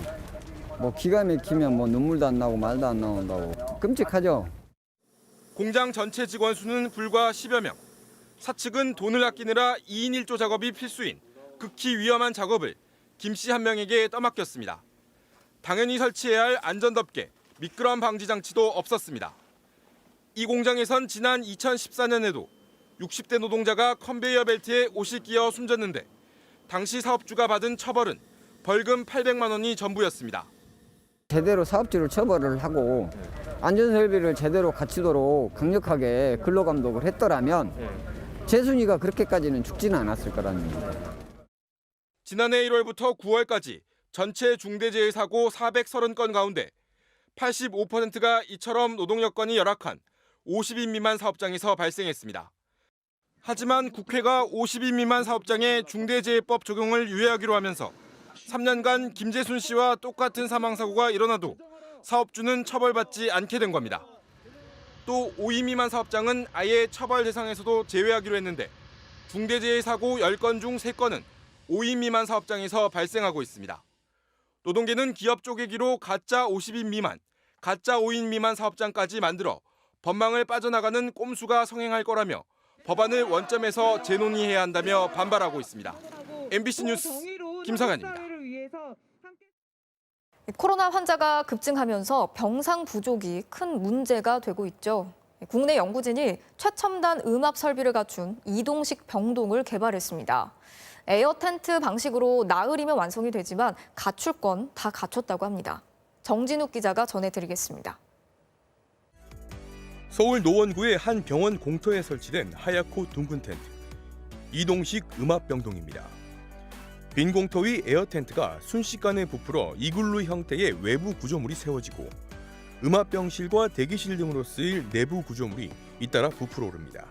뭐 기가 막히면 뭐 눈물도 안 나고 말도 안 나온다고 끔찍하죠. 공장 전체 직원 수는 불과 10여 명. 사측은 돈을 아끼느라 2인 1조 작업이 필수인 극히 위험한 작업을 김 씨 한 명에게 떠맡겼습니다. 당연히 설치해야 할 안전덮개, 미끄럼 방지 장치도 없었습니다. 이 공장에선 지난 2014년에도 60대 노동자가 컨베이어 벨트에 옷을 끼어 숨졌는데 당시 사업주가 받은 처벌은 벌금 800만 원이 전부였습니다. 제대로 사업주를 처벌을 하고 안전설비를 제대로 갖추도록 강력하게 근로감독을 했더라면 재순이가 그렇게까지는 죽지는 않았을 거라는 얘기입니다. 지난해 1월부터 9월까지 전체 중대재해사고 430건 가운데 85%가 이처럼 노동 여건이 열악한 50인 미만 사업장에서 발생했습니다. 하지만 국회가 50인 미만 사업장에 중대재해법 적용을 유예하기로 하면서 3년간 김재순 씨와 똑같은 사망사고가 일어나도 사업주는 처벌받지 않게 된 겁니다. 또 5인 미만 사업장은 아예 처벌 대상에서도 제외하기로 했는데 중대재해사고 10건 중 3건은 5인 미만 사업장에서 발생하고 있습니다. 노동계는 기업 쪼개기로 가짜 50인 미만, 가짜 5인 미만 사업장까지 만들어 법망을 빠져나가는 꼼수가 성행할 거라며 법안을 원점에서 재논의해야 한다며 반발하고 있습니다. MBC 뉴스 김성환입니다. 코로나 환자가 급증하면서 병상 부족이 큰 문제가 되고 있죠. 국내 연구진이 최첨단 음압 설비를 갖춘 이동식 병동을 개발했습니다. 에어 텐트 방식으로 나흘이면 완성이 되지만 갖출 건 다 갖췄다고 합니다. 정진욱 기자가 전해드리겠습니다. 서울 노원구의 한 병원 공터에 설치된 하얗고 둥근 텐트. 이동식 음압병동입니다. 빈 공터 위 에어 텐트가 순식간에 부풀어 이글루 형태의 외부 구조물이 세워지고 음압병실과 대기실 등으로 쓰일 내부 구조물이 잇따라 부풀어 오릅니다.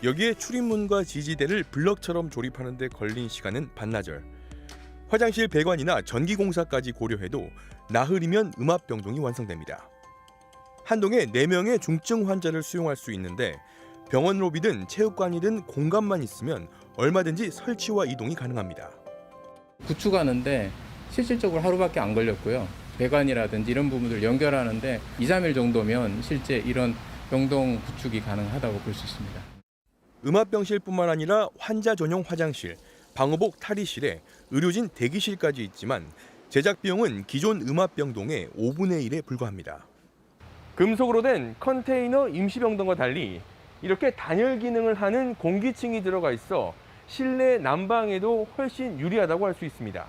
여기에 출입문과 지지대를 블럭처럼 조립하는 데 걸린 시간은 반나절. 화장실 배관이나 전기공사까지 고려해도 나흘이면 음압병동이 완성됩니다. 한 동에 4명의 중증 환자를 수용할 수 있는데 병원 로비든 체육관이든 공간만 있으면 얼마든지 설치와 이동이 가능합니다. 구축하는데 실질적으로 하루밖에 안 걸렸고요. 배관이라든지 이런 부분들 연결하는데 2, 3일 정도면 실제 이런 병동 구축이 가능하다고 볼 수 있습니다. 음압병실뿐만 아니라 환자 전용 화장실, 방호복 탈의실에 의료진 대기실까지 있지만 제작 비용은 기존 음압병동의 5분의 1에 불과합니다. 금속으로 된 컨테이너 임시병동과 달리 이렇게 단열 기능을 하는 공기층이 들어가 있어 실내 난방에도 훨씬 유리하다고 할 수 있습니다.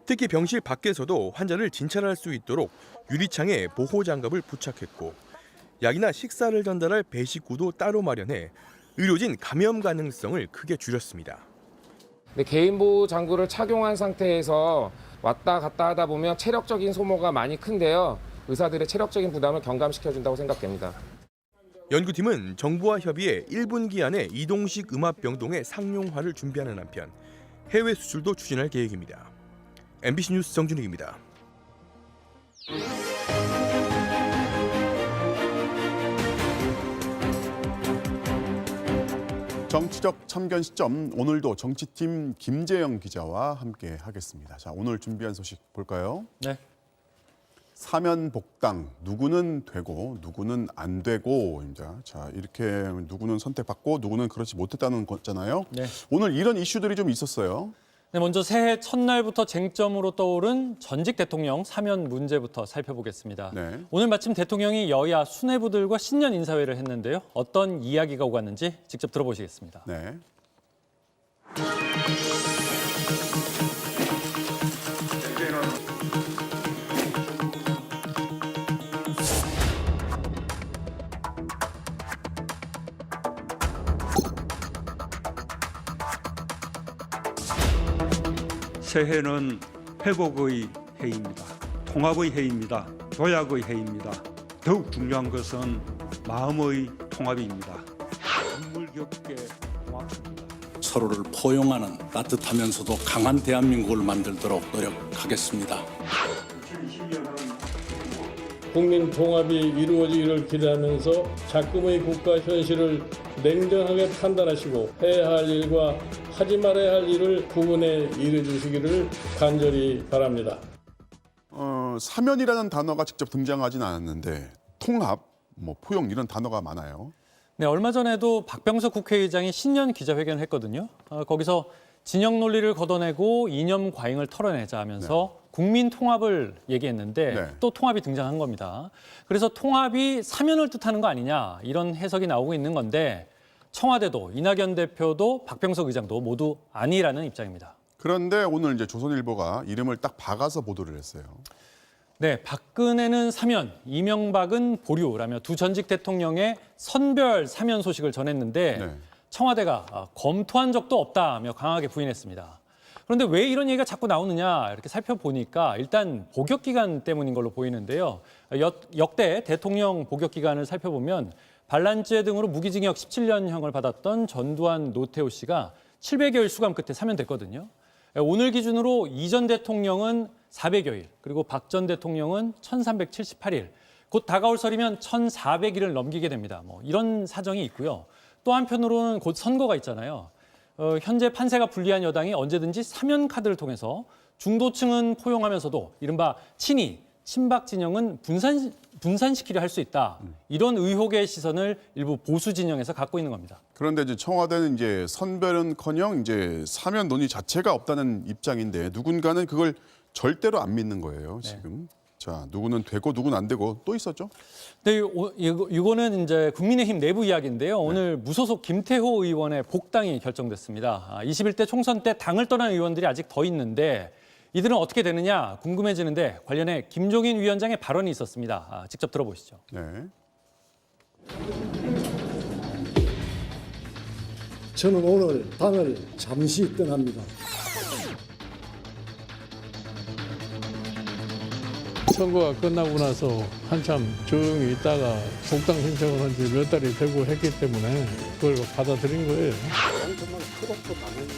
특히 병실 밖에서도 환자를 진찰할 수 있도록 유리창에 보호장갑을 부착했고 약이나 식사를 전달할 배식구도 따로 마련해 의료진 감염 가능성을 크게 줄였습니다. 개인 보호 장구를 착용한 상태에서 왔다 갔다 하다 보면 체력적인 소모가 많이 큰데요. 의사들의 체력적인 부담을 경감시켜준다고 생각됩니다. 연구팀은 정부와 협의해 1분기 안에 이동식 음압병동의 상용화를 준비하는 한편 해외 수출도 추진할 계획입니다. MBC 뉴스 정준익입니다. 정치적 참견 시점, 오늘도 정치팀 김재영 기자와 함께 하겠습니다. 자, 오늘 준비한 소식 볼까요? 네. 사면 복당, 누구는 되고 누구는 안 되고입니다. 자, 이렇게 누구는 선택받고 누구는 그렇지 못했다는 거잖아요. 네. 오늘 이런 이슈들이 좀 있었어요. 네, 먼저 새해 첫날부터 쟁점으로 떠오른 전직 대통령 사면 문제부터 살펴보겠습니다. 네. 오늘 마침 대통령이 여야 수뇌부들과 신년 인사회를 했는데요. 어떤 이야기가 오갔는지 직접 들어보시겠습니다. 네. 새해는 회복의 해입니다. 통합의 해입니다. 도약의 해입니다. 더욱 중요한 것은 마음의 통합입니다. 눈물겹게 고맙습니다. 서로를 포용하는 따뜻하면서도 강한 대한민국을 만들도록 노력하겠습니다. 국민 통합이 이루어지기를 기대하면서 작금의 국가 현실을 냉정하게 판단하시고 해야 할 일과 하지 말아야 할 일을 구분해 이뤄주시기를 간절히 바랍니다. 사면이라는 단어가 직접 등장하지는 않았는데 통합, 포용 이런 단어가 많아요. 네, 얼마 전에도 박병석 국회의장이 신년 기자회견을 했거든요. 거기서 진영 논리를 걷어내고 이념 과잉을 털어내자 하면서 국민 통합을 얘기했는데 또 통합이 등장한 겁니다. 그래서 통합이 사면을 뜻하는 거 아니냐 이런 해석이 나오고 있는 건데 청와대도 이낙연 대표도 박병석 의장도 모두 아니라는 입장입니다. 그런데 오늘 이제 조선일보가 이름을 딱 박아서 보도를 했어요. 네, 박근혜는 사면, 이명박은 보류라며 두 전직 대통령의 선별 사면 소식을 전했는데 청와대가 검토한 적도 없다며 강하게 부인했습니다. 그런데 왜 이런 얘기가 자꾸 나오느냐 이렇게 살펴보니까 일단 복역 기간 때문인 걸로 보이는데요. 역대 대통령 복역 기간을 살펴보면 반란죄 등으로 무기징역 17년형을 받았던 전두환 노태우 씨가 700여일 수감 끝에 사면됐거든요. 오늘 기준으로 이 전 대통령은 400여일, 그리고 박 전 대통령은 1378일, 곧 다가올 설이면 1400일을 넘기게 됩니다. 뭐 이런 사정이 있고요. 또 한편으로는 곧 선거가 있잖아요. 현재 판세가 불리한 여당이 언제든지 사면 카드를 통해서 중도층은 포용하면서도 이른바 친이, 친박 진영은 분산시키려 할 수 있다. 이런 의혹의 시선을 일부 보수 진영에서 갖고 있는 겁니다. 그런데 이제 청와대는 이제 선별은커녕 이제 사면 논의 자체가 없다는 입장인데 누군가는 그걸 절대로 안 믿는 거예요, 지금. 자, 누구는 되고 누구는 안 되고 또 있었죠? 네, 이거는 이제 국민의힘 내부 이야기인데요. 오늘 무소속 김태호 의원의 복당이 결정됐습니다. 21대 총선 때 당을 떠난 의원들이 아직 더 있는데 이들은 어떻게 되느냐 궁금해지는데 관련해 김종인 위원장의 발언이 있었습니다. 직접 들어보시죠. 네. 저는 오늘 당을 잠시 떠납니다. 선거가 끝나고 나서 한참 조용히 있다가 복당 신청을 한 지 몇 달이 되고 했기 때문에 그걸 받아들인 거예요. 정말 크롭고 당연히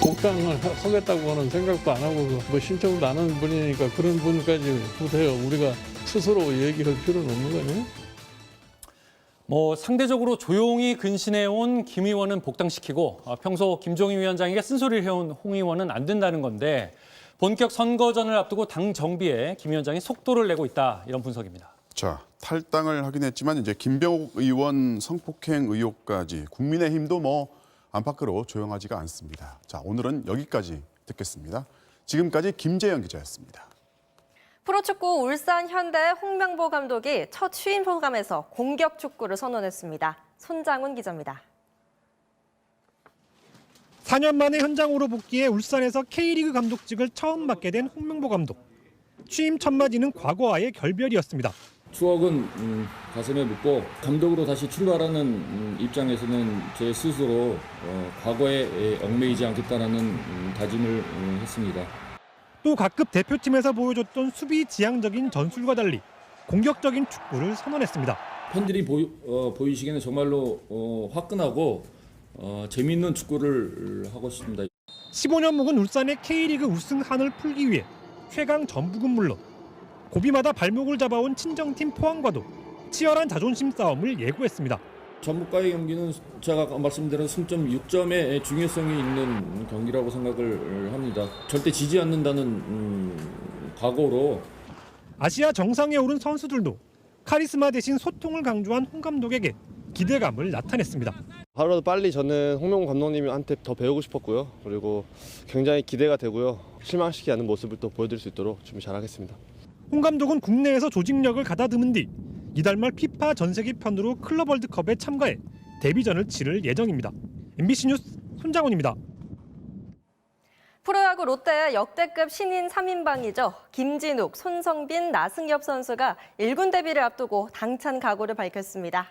복당을 하겠다고 하는 생각도 안 하고 뭐 신청도 안 하는 분이니까 그런 분까지 보세요. 우리가 스스로 얘기할 필요는 없는 거 아니에요? 뭐 상대적으로 조용히 근신해온 김 의원은 복당시키고 평소 김종인 위원장에게 쓴소리를 해온 홍 의원은 안 된다는 건데 본격 선거전을 앞두고 당 정비에 김 위원장이 속도를 내고 있다 이런 분석입니다. 자, 탈당을 하긴 했지만 이제 김병욱 의원 성폭행 의혹까지 국민의힘도 뭐 안팎으로 조용하지가 않습니다. 자, 오늘은 여기까지 듣겠습니다. 지금까지 김재영 기자였습니다. 프로축구 울산 현대 홍명보 감독이 첫 취임 소감에서 공격 축구를 선언했습니다. 손장훈 기자입니다. 4년 만에 현장으로 복귀해 울산에서 K리그 감독직을 처음 맡게 된 홍명보 감독. 취임 첫 마디는 과거와의 결별이었습니다. 추억은 가슴에 묻고 감독으로 다시 출발하는 입장에서는 제 스스로 과거에 얽매이지 않겠다라는 다짐을 했습니다. 또 각급 대표팀에서 보여줬던 수비 지향적인 전술과 달리 공격적인 축구를 선언했습니다. 팬들이 보이시기에는 정말로 화끈하고 재미있는 축구를 하고 싶습니다. 15년 묵은 울산의 K리그 우승한을 풀기 위해 최강 전북은 물론 고비마다 발목을 잡아온 친정팀 포항과도 치열한 자존심 싸움을 예고했습니다. 전북과의 경기는 제가 말씀드린 승점 6점의 중요성이 있는 경기라고 생각을 합니다. 절대 지지 않는다는 각오로 아시아 정상에 오른 선수들도 카리스마 대신 소통을 강조한 홍 감독에게 기대감을 나타냈습니다. 하루라도 빨리 저는 홍명보 감독님한테 더 배우고 싶었고요. 그리고 굉장히 기대가 되고요. 실망시키지 않는 모습을 또 보여드릴 수 있도록 준비 잘하겠습니다. 홍 감독은 국내에서 조직력을 가다듬은 뒤 이달 말 피파 전세계 편으로 클럽 월드컵에 참가해 데뷔전을 치를 예정입니다. MBC 뉴스 손장훈입니다. 프로야구 롯데의 역대급 신인 3인방이죠. 김진욱, 손성빈, 나승엽 선수가 1군 데뷔를 앞두고 당찬 각오를 밝혔습니다.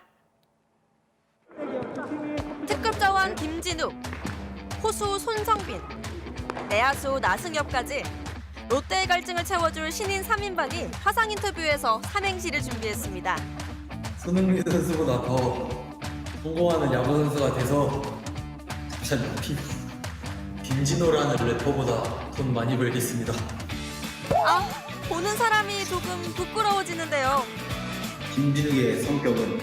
특급 자원 김진욱, 포수 손성빈, 내야수 나승엽까지 롯데의 갈증을 채워줄 신인 3인방이 화상 인터뷰에서 삼행시를 준비했습니다. 손흥민 선수보다 더 성공하는 야구 선수가 돼서 김진호라는 래퍼보다 돈 많이 벌겠습니다. 아, 보는 사람이 조금 부끄러워지는데요. 김진욱의 성격은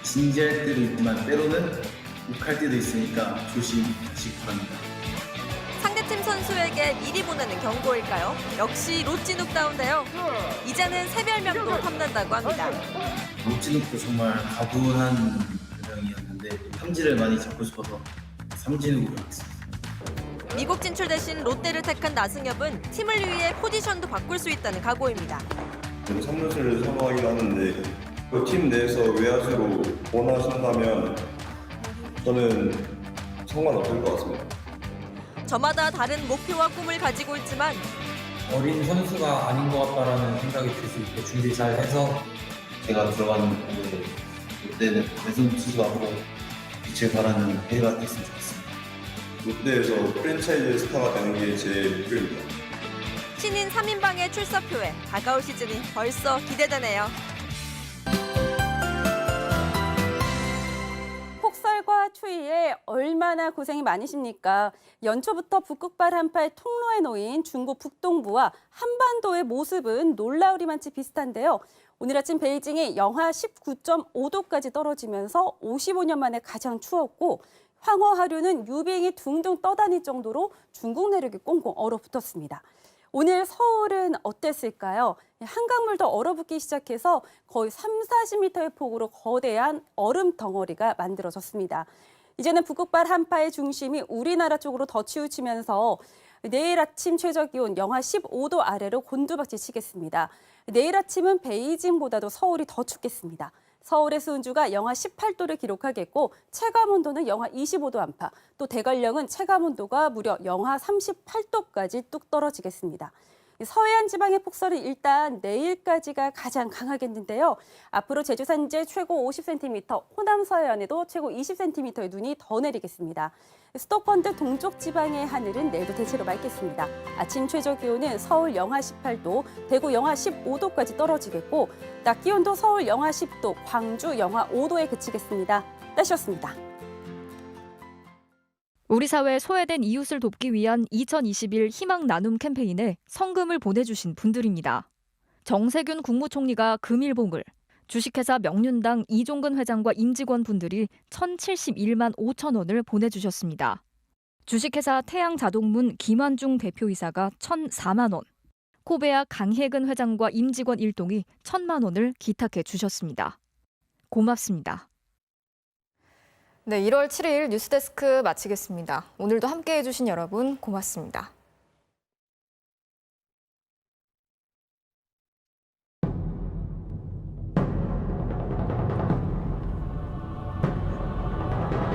진지할 때도 있지만 때로는 욱할 때도 있으니까 조심하시기 바랍니다. 상대팀 선수에게 미리 보내는 경고일까요? 역시 롯진욱다운데요. 이제는 새별명도 탐난다고 합니다. 롯진욱도 정말 가분한 별명이었는데 있는데 삼진을 많이 잡고 싶어서 삼진으로 하겠습니다. 미국 진출 대신 롯데를 택한 나승엽은 팀을 위해 포지션도 바꿀 수 있다는 각오입니다. 3루수를 선호하긴 하는데 그 팀 내에서 외야수로 원하신다면 저는 상관없을 것 같습니다. 저마다 다른 목표와 꿈을 가지고 있지만 어린 선수가 아닌 것 같다라는 생각이 들 수 있게 준비 잘 해서 제가 들어가는 롯데는 외손 투수하고 빛을 발하는 해가 됐으면 좋겠습니다. 롯데에서 프랜차이즈 스타가 되는 게 제 목표입니다. 신인 3인방의 출사표에 다가올 시즌이 벌써 기대되네요. 폭설과 추위에 얼마나 고생이 많으십니까? 연초부터 북극발 한파의 통로에 놓인 중국 북동부와 한반도의 모습은 놀라우리만치 비슷한데요. 오늘 아침 베이징이 영하 19.5도까지 떨어지면서 55년 만에 가장 추웠고 황허 하류는 유빙이 둥둥 떠다닐 정도로 중국 내륙이 꽁꽁 얼어붙었습니다. 오늘 서울은 어땠을까요? 한강물도 얼어붙기 시작해서 거의 30-40m의 폭으로 거대한 얼음 덩어리가 만들어졌습니다. 이제는 북극발 한파의 중심이 우리나라 쪽으로 더 치우치면서 내일 아침 최저기온 영하 15도 아래로 곤두박질 치겠습니다. 내일 아침은 베이징보다도 서울이 더 춥겠습니다. 서울의 수은주가 영하 18도를 기록하겠고 체감온도는 영하 25도 안팎, 또 대관령은 체감온도가 무려 영하 38도까지 뚝 떨어지겠습니다. 서해안 지방의 폭설은 일단 내일까지가 가장 강하겠는데요. 앞으로 제주 산지 최고 50cm, 호남 서해안에도 최고 20cm의 눈이 더 내리겠습니다. 수도권 등 동쪽 지방의 하늘은 내일도 대체로 맑겠습니다. 아침 최저 기온은 서울 영하 18도, 대구 영하 15도까지 떨어지겠고 낮 기온도 서울 영하 10도, 광주 영하 5도에 그치겠습니다. 날씨였습니다. 우리 사회 소외된 이웃을 돕기 위한 2021 희망 나눔 캠페인에 성금을 보내주신 분들입니다. 정세균 국무총리가 금일봉을, 주식회사 명륜당 이종근 회장과 임직원 분들이 1,071만 5천 원을 보내주셨습니다. 주식회사 태양자동문 김환중 대표이사가 1,004만 원, 코베아 강혜근 회장과 임직원 일동이 1,000만 원을 기탁해 주셨습니다. 고맙습니다. 네, 1월 7일 뉴스데스크 마치겠습니다. 오늘도 함께해 주신 여러분 고맙습니다.